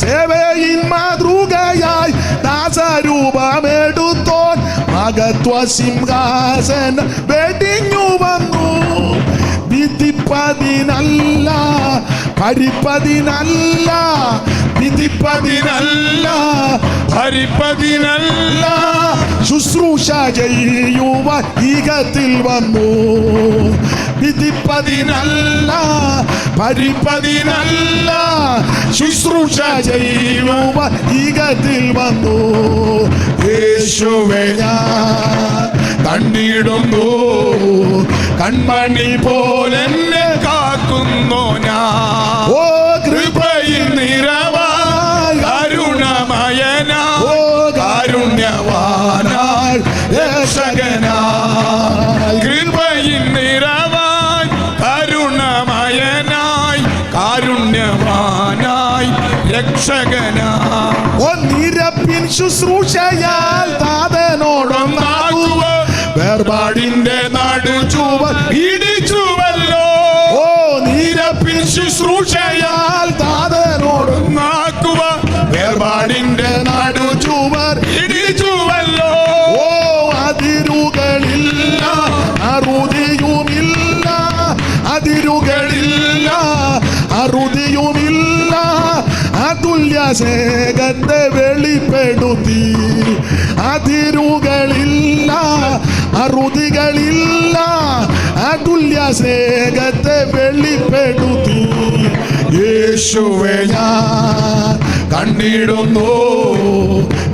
Speaker 1: സേവയിൻ മാതൃകയായി ദാസരൂപമെടുത്തോൻ മഹത്വ സിംഹാസന വെടിഞ്ഞു വന്നു. വിധിപ്പതിനല്ല ഭരിപ്പതിനല്ല, വിധിപ്പതിനല്ല ഭരിപ്പതിനല്ല. ശുശ്രൂഷ ചെയ്യുവാൻ ഈകത്തിൽ വന്നു. വിധിപ്പതിനല്ല ഭരിപ്പതിനല്ല, ശുശ്രൂഷ ചെയ്യുവാൻ ഈകത്തിൽ വന്നു. യേശുവേ ഞാൻ കണ്ടിടുന്നു, കൺമണി പോലെന്നെ കാക്കുന്നോനാ. ഓ കൃപയിൽ നിറവായി കരുണമയനായി ഓ കാരുണ്യവാനായി രക്ഷകനായി. കൃപയിൽ നിറവായി കരുണമയനായി കാരുണ്യവാനായി രക്ഷകനായി. ഓ നിരപ്പിൻ ശുശ്രൂഷയാൽ താതനോടൊന്നാകുക വേർപാടിന്റെ നാടു ചുവർ ഇടിച്ചുവല്ലോ. ഓ നിരപ്പിൻ
Speaker 3: ശുശ്രൂഷയാൽ
Speaker 1: താതനോടും
Speaker 3: നാക്കുവ വേർപാടിന്റെ
Speaker 1: നാടു ചുവർ
Speaker 3: ഇടിച്ചുവല്ലോ.
Speaker 1: ഓ അതിരുകളില്ല അറുതിയുമില്ല, അതിരുകളില്ല അറുതിയുമില്ല, അതുല്യ സ്നേഹത്തെ വെളിപ്പെടുത്തി. അതിരുകളില്ല അറുതികളില്ല, അതുല്യ സ്നേഹത്തെ വെളിപ്പെടുത്തി. യേശുവേ ഞാൻ
Speaker 3: കണ്ടിടുന്നു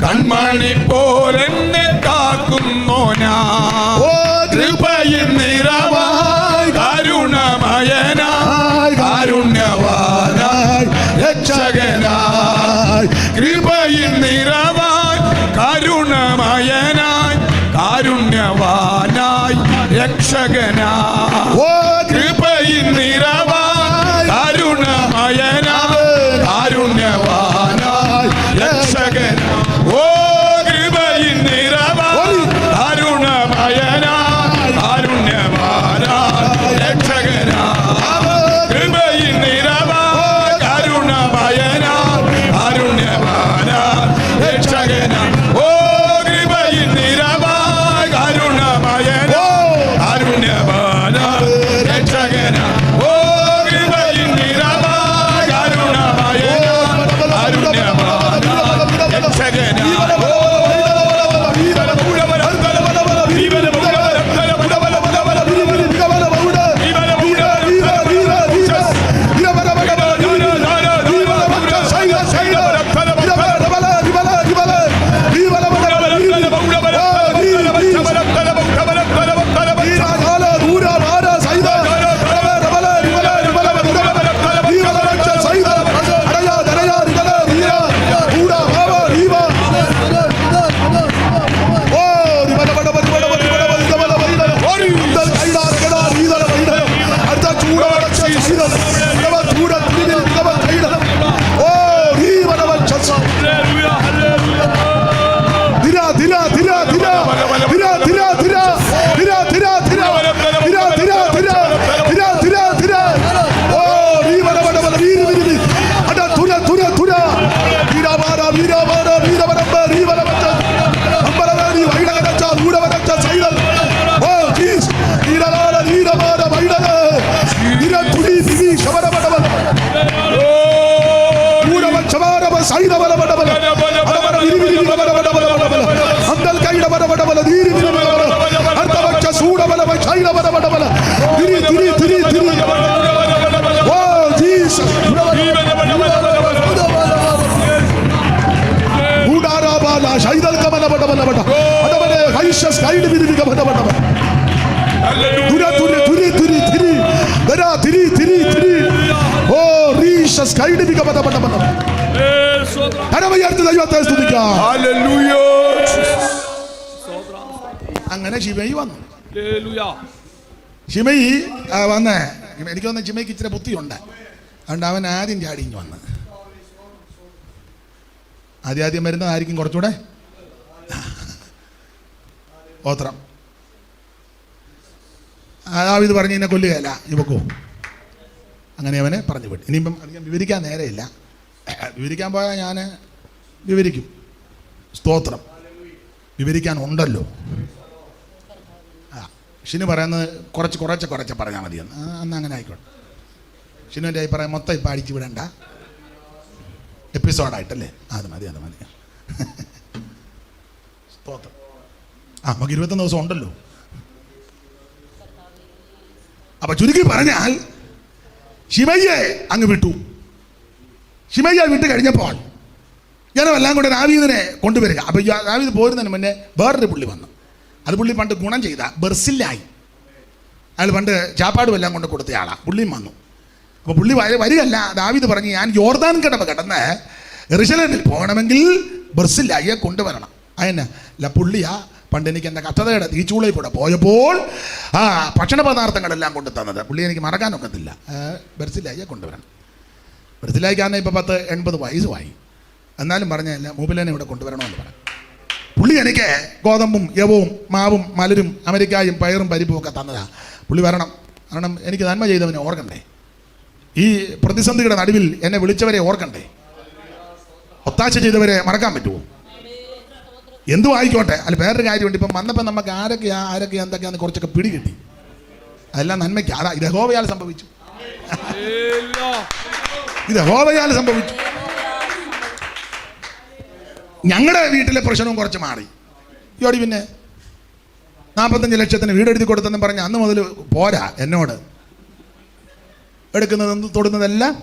Speaker 3: കൺമണി പോലെന്നെ കാക്കുന്നോ ഞാൻ.
Speaker 1: ഓ
Speaker 3: കൃപയിൽ നിറവായി കരുണമയനായി കാരുണ്യവാനായി രക്ഷകനായി. കൃപയിൽ നിറവായി കരുണമയനായി കാരുണ്യവാനായി രക്ഷകനായി.
Speaker 1: ഓ
Speaker 3: കൃപയിൽ നിറവായി കരുണമയനായി കാരുണ്യവാനായി രക്ഷകനായി. ഓ കൃപയിൽ നിറവായി കരുണമയനായി കാരുണ്യവാനായി രക്ഷകനായി. കൃപയിൽ നിറവായി കരുണമയനായി കാരുണ്യവാനായി രക്ഷകനായി. ഓ കൃപയിൽ നിറവായി കരുണമയനായി കാരുണ്യവാനായി രക്ഷകനായി. ഓ കൃപയിൽ നിറവായി കരുണമയനായി കാരുണ്യവാനായി രക്ഷകനായി.
Speaker 1: അങ്ങനെ ശിമയി വന്നു. ശിമയി വന്നേ, എനിക്ക് തോന്നുന്നു ശിമയ്ക്ക് ഇച്ചിരി ബുദ്ധിയുണ്ട്. അതുകൊണ്ട് അവൻ ആദ്യം ചാടിഞ്ഞ് വന്ന്. ആദ്യം വരുന്നതായിരിക്കും കുറച്ചുകൂടെ ഓത്രം. ദാവീദ് പറഞ്ഞ് എന്നെ കൊല്ലുകയല്ല, ഇവക്കോ അങ്ങനെ അവനെ പറഞ്ഞു വിട്ടു. ഇനിയിപ്പം അധികം വിവരിക്കാൻ നേരെയില്ല. വിവരിക്കാൻ പോയാൽ ഞാൻ വിവരിക്കും. സ്തോത്രം വിവരിക്കാനുണ്ടല്ലോ. ഷിനു പറയുന്നത് കുറച്ച് പറഞ്ഞാൽ മതിയെന്ന്. അന്ന് അങ്ങനെ ആയിക്കോട്ടെ. ഷിനുവിൻ്റെ അഭിപ്രായം മൊത്തം ഇപ്പം അടിച്ചു വിടണ്ട, എപ്പിസോഡായിട്ടല്ലേ. അത് മതി. സ്തോത്രം. നമുക്ക് 21 ദിവസം ഉണ്ടല്ലോ. അപ്പൊ ചുരുക്കി പറഞ്ഞാൽ ശിമയ്യെ അങ്ങ് വിട്ടു. ശിമയ്യെ വിട്ട് കഴിഞ്ഞപ്പോൾ ജനമെല്ലാം കൂടെ ദാവീദിനെ കൊണ്ടുവരിക. അപ്പൊ ദാവീദ് പോരുന്നതിന് മുന്നേ വേറൊരു പുള്ളി വന്നു. അത് പുള്ളി പണ്ട് ഗുണം ചെയ്ത ബർസില്ലായി. അയാൾ പണ്ട് ചാപ്പാടും എല്ലാം കൊണ്ട് കൊടുത്തയാളാണ്. പുള്ളിയും വന്നു. അപ്പോൾ പുള്ളി വരികയല്ല, ദാവീദ് പറഞ്ഞ് ഞാൻ യോർദാൻ കടന്ന് യെരൂശലേമിൽ പോകണമെങ്കിൽ ബർസില്ലായിയെ കൊണ്ടുവരണം. അതിനല്ല പുള്ളിയാ പണ്ട് എനിക്ക് എൻ്റെ കഥയുടെ തീച്ചൂളയിൽ കൂടെ പോയപ്പോൾ ഭക്ഷണ പദാർത്ഥങ്ങളെല്ലാം കൊണ്ടു തന്നത്. പുള്ളി എനിക്ക് മറക്കാനൊക്കത്തില്ല. ബർസില്ലായിയെ കൊണ്ടുവരണം. ബർസില്ലായിക്കാന്ന് ഇപ്പോൾ 80 വയസ്സുമായി. എന്നാലും പറഞ്ഞല്ല മൂപ്പിലേനെ ഇവിടെ കൊണ്ടുവരണമെന്ന് പറഞ്ഞു. പുള്ളി എനിക്ക് ഗോതമ്പും യവവും മാവും മലരും അമരിക്കായും പയറും പരിപ്പും ഒക്കെ തന്നതാണ്. പുള്ളി വരണം. കാരണം എനിക്ക് നന്മ ചെയ്തവനെ ഓർക്കണ്ടേ. ഈ പ്രതിസന്ധിയുടെ നടുവിൽ എന്നെ വിളിച്ചവരെ ഓർക്കണ്ടേ? ഒത്താശ ചെയ്തവരെ മറക്കാൻ പറ്റുമോ? എന്തു ആയിക്കോട്ടെ. അല്ല, വേറൊരു കാര്യമുണ്ട്. ഇപ്പം വന്നപ്പോൾ നമുക്ക് ആരൊക്കെയാ എന്തൊക്കെയാന്ന് കുറച്ചൊക്കെ പിടികിട്ടി. അതെല്ലാം നന്മയ്ക്ക്. അതാ ഇത് യഹോവയാൽ സംഭവിച്ചു. ഇത് യഹോവയാൽ സംഭവിച്ചു. ഞങ്ങളുടെ വീട്ടിലെ പ്രശ്നവും കുറച്ച് മാറി. ഇയോടി പിന്നെ 45 ലക്ഷത്തിന് വീട് എഴുതി കൊടുത്തെന്ന് പറഞ്ഞ് അന്ന് മുതൽ പോരാ. എന്നോട് എടുക്കുന്നതും തൊടുന്നതെല്ലാം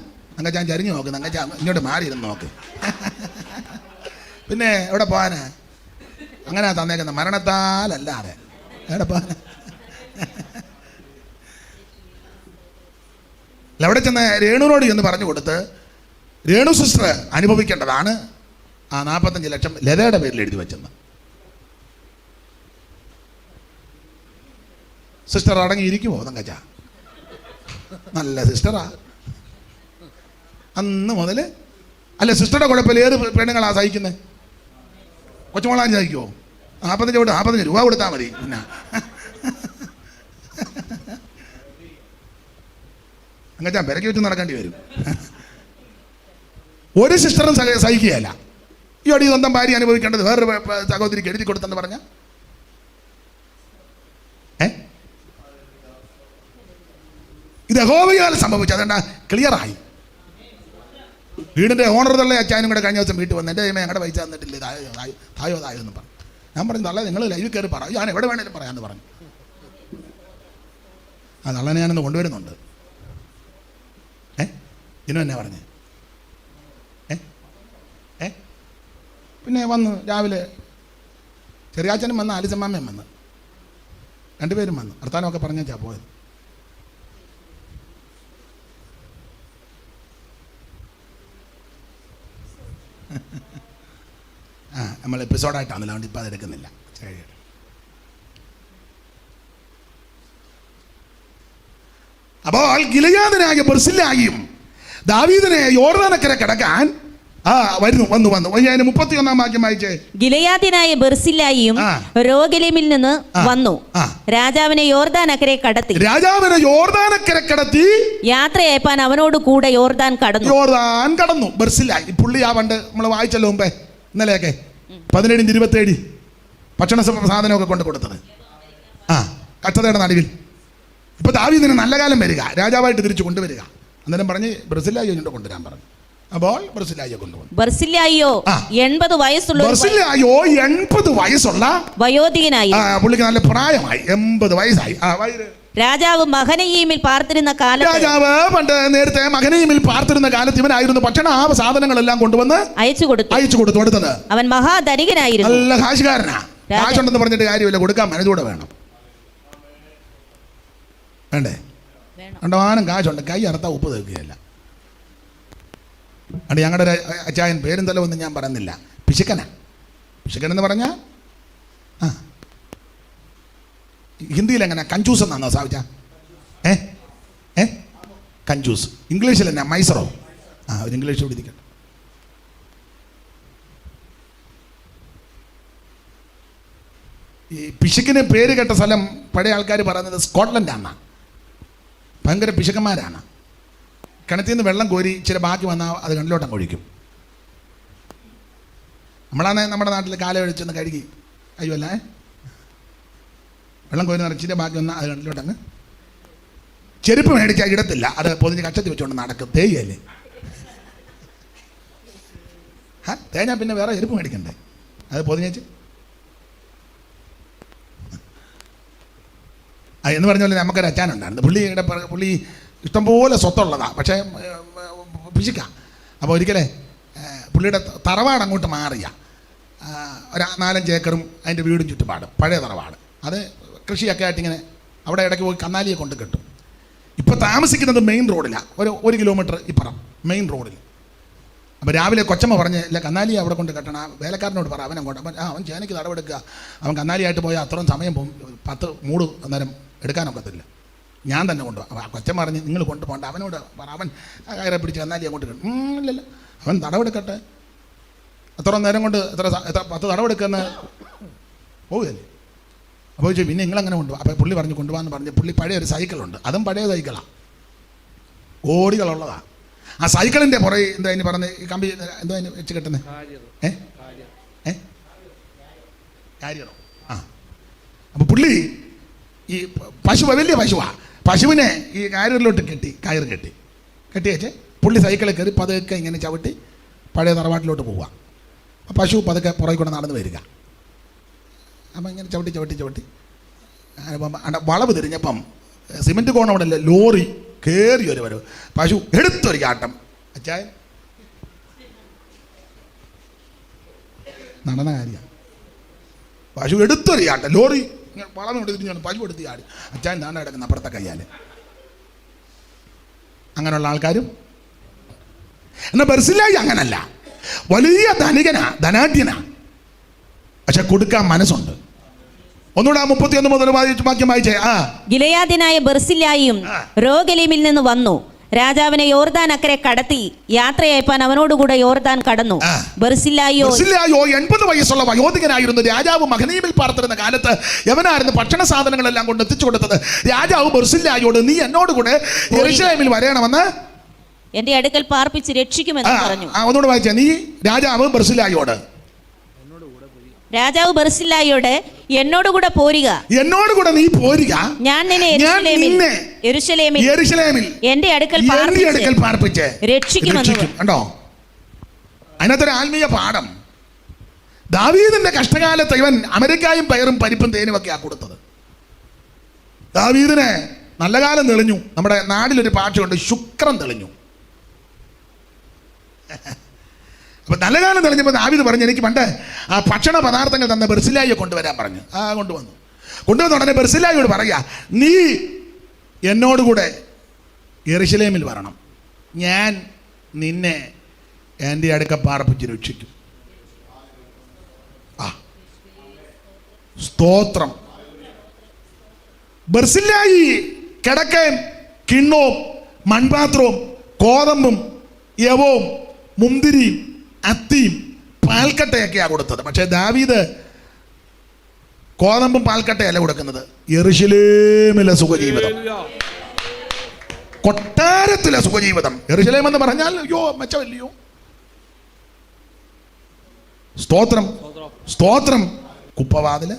Speaker 1: ഞാൻ ചരിഞ്ഞു നോക്ക്, ഇങ്ങോട്ട് മാറിയിരുന്ന് നോക്ക്. പിന്നെ എവിടെ പോകാനാ? അങ്ങനെ തന്നേക്കുന്നത്, മരണത്താലല്ലാതെ എവിടെ പോകാനാ? അവിടെ ചെന്ന് രേണുവിനോട് എന്ന് പറഞ്ഞു കൊടുത്ത് രേണു സിസ്റ്റർ അനുഭവിക്കേണ്ടതാണ് ആ 45 ലക്ഷം ലതയുടെ പേരിൽ എഴുതി വെച്ചെന്ന്. സിസ്റ്റർ അടങ്ങിയിരിക്കുമോ? തങ്കച്ച നല്ല സിസ്റ്ററാ. അന്ന് മുതൽ അല്ല, സിസ്റ്ററുടെ കുഴപ്പമില്ല. ഏത് പെണ്ണുങ്ങളാ സഹിക്കുന്നത്? കൊച്ചുമോളാൻ സഹിക്കുമോ? 45 രൂപ കൊടുത്താൽ മതി. പിന്നെ അങ്ങനെ പെരക്കി വെച്ച് നടക്കേണ്ടി വരും. ഒരു സിസ്റ്ററും സഹിക്കുകയല്ല. ഈ അടി സ്വന്തം ഭാര്യ അനുഭവിക്കേണ്ടത് വേറൊരു സഹോദരിക്ക് എഴുതി കൊടുത്തെന്ന് പറഞ്ഞ ഇത് യഹോവയാൽ സംഭവിച്ചു. അതുകൊണ്ടാ ക്ലിയറായി. വീടിൻ്റെ ഓണർ തള്ള അച്ചാനും കൂടെ കഴിഞ്ഞ ദിവസം വീട്ടിൽ വന്ന് എൻ്റെ ദൈവമേ ഞങ്ങളുടെ പൈസ തന്നിട്ടില്ല, തായോ എന്ന് പറഞ്ഞു. ഞാൻ പറഞ്ഞു, തള്ളേ നിങ്ങൾ ലൈവിൽ കയറി പറ, ഞാൻ എവിടെ വേണേലും പറയാമെന്ന് പറഞ്ഞു. ആ തള്ളനെ ഞാനൊന്ന് കൊണ്ടുവരുന്നുണ്ട്. ഇനും എന്നാ പറഞ്ഞേ? പിന്നെ വന്ന് രാവിലെ ചെറിയാച്ചനും വന്ന് ആലിസമ്മാമ്മയും വന്ന്, രണ്ടുപേരും വന്ന് വർത്താനമൊക്കെ പറഞ്ഞാ പോയത്. നമ്മൾ എപ്പിസോഡായിട്ടാണല്ലോ, അതുകൊണ്ട് ഇപ്പം അതെടുക്കുന്നില്ല. അപ്പോൾ ഗിലെയാദിനായ ബർസില്ലായിയും ദാവീദിനെ യോർദാനക്കരെ കടക്കാൻ വന്നു. 31-ാം വാക്യം വായിച്ചേ.
Speaker 2: ഗിലെയാദിനായ ബർസില്ലായിയും രോഗലേമിൽ നിന്ന് വന്നു, രാജാവിനെ യോർദാനക്കരെ കടത്തി യാത്രയയപ്പാൻ അവനോട് കൂടെ യോർദാൻ കടന്നു.
Speaker 1: ബർസില്ലായി പുള്ളി ആ പണ്ട് നമ്മൾ വായിച്ചല്ലോ മുമ്പേ, ഇന്നലെയൊക്കെ 17-27 ഭക്ഷണ സാധനമൊക്കെ കൊണ്ട് കൊടുത്തത്. കഷ്ടതയുടെ നടുവിൽ ഇപ്പൊ ദാവീദിന് നല്ല കാലം വരിക, രാജാവായിട്ട് തിരിച്ചു കൊണ്ടുവരിക. അന്നേരം പറഞ്ഞ് ബർസില്ലായി കൊണ്ടുവരാൻ പറഞ്ഞു. അപ്പോൾ ബർസില്ലായിയെ കൊണ്ടുവന്നു.
Speaker 2: ബർസില്ലായിയോ 80
Speaker 1: വയസ്സുള്ള
Speaker 2: വയോധികനായി.
Speaker 1: പുള്ളിക്ക് നല്ല പ്രായമായി, 80 വയസ്സായി.
Speaker 2: രാജാവ് മഹനയീമിൽ പാർത്തിരുന്ന കാലത്ത്,
Speaker 1: രാജാവ് പണ്ട് നേരത്തെ മഹനയീമിൽ പാർത്തിരുന്ന കാലത്ത് ഇവനായിരുന്നു ഭക്ഷണ സാധനങ്ങളെല്ലാം കൊണ്ടുവന്ന് അയച്ചു കൊടുത്തു കൊടുത്തത്.
Speaker 2: അവൻ മഹാധനികനായിരുന്നു,
Speaker 1: നല്ല കാശുകാരനാ. കാശുണ്ടെന്ന് പറഞ്ഞിട്ട് കാര്യമില്ല, കൊടുക്കാൻ മനസ്സൂടെ വേണം. വേണ്ടേ? കണ്ടവാനം കാശുണ്ട്, കൈ അറുത്താൽ ഉപ്പ് തീർക്കുകയല്ല. അത് ഞങ്ങളുടെ ഒരു അച്ചായൻ, പേരും തലമൊന്നും ഞാൻ പറയുന്നില്ല, പിശുക്കൻ എന്ന് പറഞ്ഞാൽ ഹിന്ദിയിൽ എങ്ങനെ കഞ്ചൂസ് എന്നാണോ സാവിച്ച? കഞ്ചൂസ്. ഇംഗ്ലീഷിൽ എന്നാ? മൈസറോ? ഒരു ഇംഗ്ലീഷ് കൂടി ഇരിക്കട്ടെ. ഈ പിശുക്കിന് പേര് കേട്ട സ്ഥലം പഴയ ആൾക്കാർ പറയുന്നത് സ്കോട്ട്ലൻഡാണ്. ഭയങ്കര പിശുക്കന്മാരാണ്. കിണറ്റിൽ നിന്ന് വെള്ളം കോരി ഇച്ചിരി ബാക്കി വന്നാൽ അത് കണ്ണിലോട്ടം ഒഴിക്കും. നമ്മളാണ് നമ്മുടെ നാട്ടിൽ കാല ഒഴിച്ചൊന്ന് കഴുകി അയ്യോല്ലേ, വെള്ളം കോരി നിറച്ചിട്ട് ബാക്കി വന്നാൽ അത് കണ്ണിലോട്ടങ്ങ്. ചെരുപ്പ് മേടിച്ചാൽ ഇടത്തില്ല, അത് പൊതിഞ്ഞ് കച്ചത്തി വെച്ചുകൊണ്ട് നടക്കും. തേയല്ലേ? തേഞ്ഞാൽ പിന്നെ വേറെ ചെരുപ്പ് മേടിക്കണ്ടേ? അത് പൊതിഞ്ഞേച്ച് എന്ന് പറഞ്ഞ പോലെ നമുക്കൊരു അച്ചാനുണ്ടായിരുന്നു. പുള്ളി ഇഷ്ടംപോലെ സ്വത്തുള്ളതാണ്, പക്ഷേ പിശുക്കാം. അപ്പോൾ ഒരിക്കലേ പുള്ളിയുടെ തറവാട് അങ്ങോട്ട് മാറിയ ഒരു 4-5 ഏക്കറും അതിൻ്റെ വീടും ചുറ്റുപാട്, പഴയ തറവാട്. അത് കൃഷിയൊക്കെ ആയിട്ട് ഇങ്ങനെ അവിടെ ഇടയ്ക്ക് പോയി കന്നാലിയെ കൊണ്ട് കെട്ടും. ഇപ്പോൾ താമസിക്കുന്നത് മെയിൻ റോഡിലാണ്, 1 കിലോമീറ്റർ ഇപ്പുറം മെയിൻ റോഡിൽ. അപ്പോൾ രാവിലെ കൊച്ചമ്മ പറഞ്ഞ്, ഇല്ല കന്നാലിയെ അവിടെ കൊണ്ട് കെട്ടണം, വേലക്കാരനോട് പറ അവനെ കൊണ്ട്. അവൻ ചേനയ്ക്ക് തടവെടുക്കുക, അവൻ കന്നാലിയായിട്ട് പോയാൽ അത്രയും സമയം പോകും, 10 മൂട് അന്നേരം എടുക്കാനൊക്കത്തില്ല, ഞാൻ തന്നെ കൊണ്ടുപോകാം. കൊച്ചമ്മ പറഞ്ഞ് നിങ്ങൾ കൊണ്ടുപോകണ്ട, അവനോട് പറ, അവൻ കയറെ പിടിച്ച് കന്നാലി അങ്ങോട്ട് കിട്ടും. ഇല്ലല്ലോ, അവൻ തടവെടുക്കട്ടെ, എത്ര നേരം കൊണ്ട് എത്ര 10 തടവെടുക്കുന്ന പോവുകയല്ലേ. അപ്പോൾ ചോദിച്ചു പിന്നെ നിങ്ങളങ്ങനെ കൊണ്ടുപോകാം. അപ്പോൾ പുള്ളി പറഞ്ഞു കൊണ്ടുപോകാമെന്ന് പറഞ്ഞ് പുള്ളി പഴയ ഒരു സൈക്കിളുണ്ട്, അതും പഴയ സൈക്കിളാണ്. കോടികളുള്ളതാ. ആ സൈക്കിളിൻ്റെ പുറകെ എന്താ അതിന് പറഞ്ഞ് ഈ കമ്പി എന്തോ അതിന് വെച്ച് കെട്ടുന്നത്? കാര്യറോ? ആ. അപ്പോൾ പുള്ളി ഈ പശു വലിയ പശുവാണ്. പശുവിനെ ഈ കാര്യറിലോട്ട് കയറ് കെട്ടി വെച്ച് പുള്ളി സൈക്കിളിൽ കയറി പതുക്കെ ഇങ്ങനെ ചവിട്ടി പഴയ തറവാട്ടിലോട്ട് പോവുക. പശു പതുക്കെ പുറകെ കൂടെ നടന്ന് വരിക. അപ്പം ഇങ്ങനെ ചവിട്ടി വളവ് തിരിഞ്ഞപ്പം സിമെൻറ്റ് കോണം അവിടെ അല്ല, ലോറി കയറി ഒരു വരവ്. പശു എടുത്തൊരു ചാട്ടം. അച്ചായ നടന്ന കാര്യമാണ്. പശു എടുത്തൊരു ചാട്ടം, ലോറി വളം കൊണ്ട് തിരിഞ്ഞാണ് പശു എടുത്ത് ചാടി. അച്ചായൻ താണ്ട കിടക്കുന്ന അപ്പുറത്തെ കയ്യാൽ. അങ്ങനെയുള്ള ആൾക്കാരും. എന്നാൽ ബർസില്ലായി അങ്ങനല്ല, വലിയ ധനാഢ്യനാ, പക്ഷെ കൊടുക്കാൻ മനസ്സുണ്ട്. ഒന്നുകൂടെ 31 മുതൽ വാക്യം വായിച്ചേ.
Speaker 2: ഗിലെയാദ്യനായ ബർസില്ലായിയും രോഗലീമിൽ നിന്ന് വന്നു. രാജാവിനെ യോർദാൻ അക്കരെ കടത്തി യാത്രയയപ്പാൻ അവനോടുകൂടെ യോർദാൻ കടന്നു. ബർസില്ലായോ
Speaker 1: 80 വയസ്സുള്ള വയോധികനായിരുന്നു. രാജാവ് മഹനീമിൽ പാർത്തിരുന്ന കാലത്ത് യവനായിരുന്നു ഭക്ഷണ സാധനങ്ങളെല്ലാം കൊണ്ട് എത്തിച്ചു കൊടുത്തത്. രാജാവ് ബർസില്ലായോട് നീ എന്നോടുകൂടെ യെരൂശലേമിൽ വരണമെന്ന്
Speaker 2: എന്റെ അടുക്കൽ പാർപ്പിച്ച് രക്ഷിക്കുമെന്ന് പറഞ്ഞു.
Speaker 1: ഒന്നുകൂടെ വായിച്ചാ. നീ രാജാവ് ബർസില്ലായോട്
Speaker 2: എന്നോടുകൂടെ പോരുക,
Speaker 1: എന്നോടുകൂടെ നീ പോരുക,
Speaker 2: ഞാൻ നിന്നെ യെരൂശലേമിൽ എന്റെ അടുക്കൽ പാർപ്പിച്ച് രക്ഷിക്കുമെന്ന്.
Speaker 1: കണ്ടോ അതിനകത്തൊരു ആത്മീയ പാഠം. ദാവീദിന്റെ കഷ്ടകാലത്ത് ഇവൻ അമരക്കായും പയറും പരിപ്പും തേനും ഒക്കെയാ കൊടുത്തത്. ദാവീദിന് നല്ല കാലം തെളിഞ്ഞു. നമ്മുടെ നാട്ടിലൊരു പാട്ടുകൊണ്ട് ശുക്രം തെളിഞ്ഞു. അപ്പൊ നല്ല കാലം തെളിഞ്ഞപ്പോൾ ദാവീദ് പറഞ്ഞു, എനിക്ക് പണ്ട് ആ ഭക്ഷണ പദാർത്ഥങ്ങൾ തന്ന ബർസില്ലായിയെ കൊണ്ടുവരാൻ പറഞ്ഞു. കൊണ്ടുവന്ന ഉടനെ ബർസില്ലായിയോട് പറയാ, നീ എന്നോടുകൂടെ യെരൂശലേമിൽ വരണം, ഞാൻ നിന്നെ എൻ്റെ അടുക്ക പാർപ്പിച്ച് രക്ഷിക്കും. സ്തോത്രം. ബർസില്ലായി കിടക്കയും കിണ്ണവും മൺപാത്രവും കോതമ്പും യവവും മുന്തിരിയും അത്തിയും പാൽക്കട്ടയൊക്കെയാണ് കൊടുത്തത്. പക്ഷേ ദാവീദ് കോതമ്പും പാൽക്കട്ടയല്ല കൊടുക്കുന്നത്, യെരൂശലേമിലെ സുഖജീവിതം, കൊട്ടാരത്തിലെ സുഖജീവിതം. യെരൂശലേം എന്ന് പറഞ്ഞാൽ അയ്യോ മെച്ചമല്ലയോ. സ്തോത്രം സ്തോത്രം. കുപ്പവാതില്,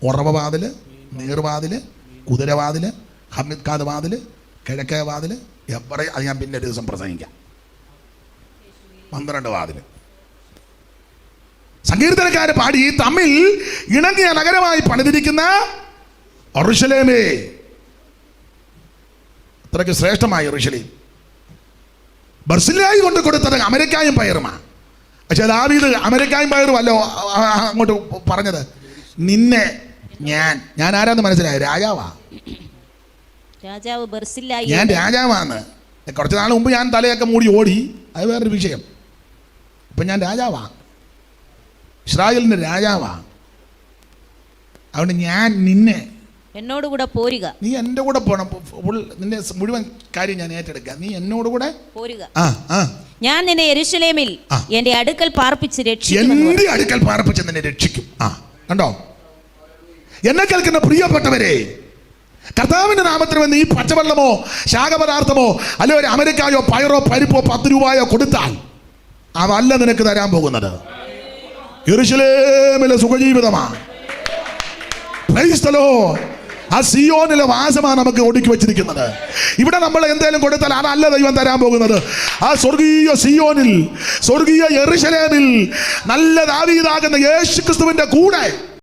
Speaker 1: ഉറവവാതില്, നീർവാതില്, കുതിരവാതില്, ഹമ്മിദ് ഖാദ് വാതില്, കിഴക്കേ വാതില്, അത് ഞാൻ പിന്നെ ഒരു ദിവസം പ്രസംഗിക്കാം. 12 വാതില്. സങ്കീർത്തനക്കാര് പാടി തമ്മിൽ ഇണങ്ങിയ നഗരമായി പണിതിരിക്കുന്ന യെരൂശലേമേ. അത്രയ്ക്ക് ശ്രേഷ്ഠമായ യെരൂശലേം. ബർസില്ലായി കൊണ്ട് കൊടുത്തത് അമരക്കായും പയറുമാ. പക്ഷെ ദാവീദ് അമരക്കായും പയറും അല്ലോ അങ്ങോട്ട് പറഞ്ഞത്. നിന്നെ ഞാൻ ആരാന്ന് മനസ്സിലായി? രാജാവാ. ഞാൻ രാജാവാന്ന്. കുറച്ച് നാൾ മുമ്പ് ഞാൻ തലയൊക്കെ മൂടി ഓടി, അത് വേറൊരു വിഷയം. ഇപ്പം ഞാൻ രാജാവാ, ഇസ്രായേലിന്റെ രാജാവാ. അതുകൊണ്ട് ഞാൻ നിന്നെ
Speaker 2: എന്നോടുകൂടെ പോരുക,
Speaker 1: നീ എൻ്റെ കൂടെ പോണം. നിന്റെ മുഴുവൻ കാര്യം ഞാൻ ഏറ്റെടുക്കാം. നീ എന്നോടുകൂടെ പോരുക.
Speaker 2: ഞാൻ നിന്നെ യെരൂശലേമിൽ എന്റെ അടുക്കൽ പാർപ്പിച്ച് രക്ഷിക്കും.
Speaker 1: എന്റെ അടുക്കൽ പാർപ്പിച്ച് നിന്നെ രക്ഷിക്കും. കണ്ടോ എന്നെ കേൾക്കുന്ന പ്രിയപ്പെട്ടവരെ, കർത്താവിന്റെ നാമത്തിൽ വന്ന് ഈ പച്ചവെള്ളമോ ശാഖപദാർത്ഥമോ അല്ലെ ഒരു അമരക്കായോ പയറോ പരിപ്പോ 10 രൂപയോ കൊടുത്താൽ അതല്ല നിനക്ക് തരാൻ പോകുന്നത്. യെരൂശലേമിലെ സുഖജീവിതമാണ്. Price the Lord. ആ സിയോനിലെ വാസമാണ് നമുക്ക് ഒടുക്കി വെച്ചിരിക്കുന്നത്. ഇവിടെ നമ്മൾ എന്തെങ്കിലും കൊടുത്താൽ അതല്ല ദൈവം തരാൻ പോകുന്നത്. ആ സ്വർഗീയ സിയോനിൽ, സ്വർഗീയ യെരൂശലേമിൽ നല്ല ദാവീദാകുന്ന യേശുക്രിസ്തുവിന്റെ കൂടെ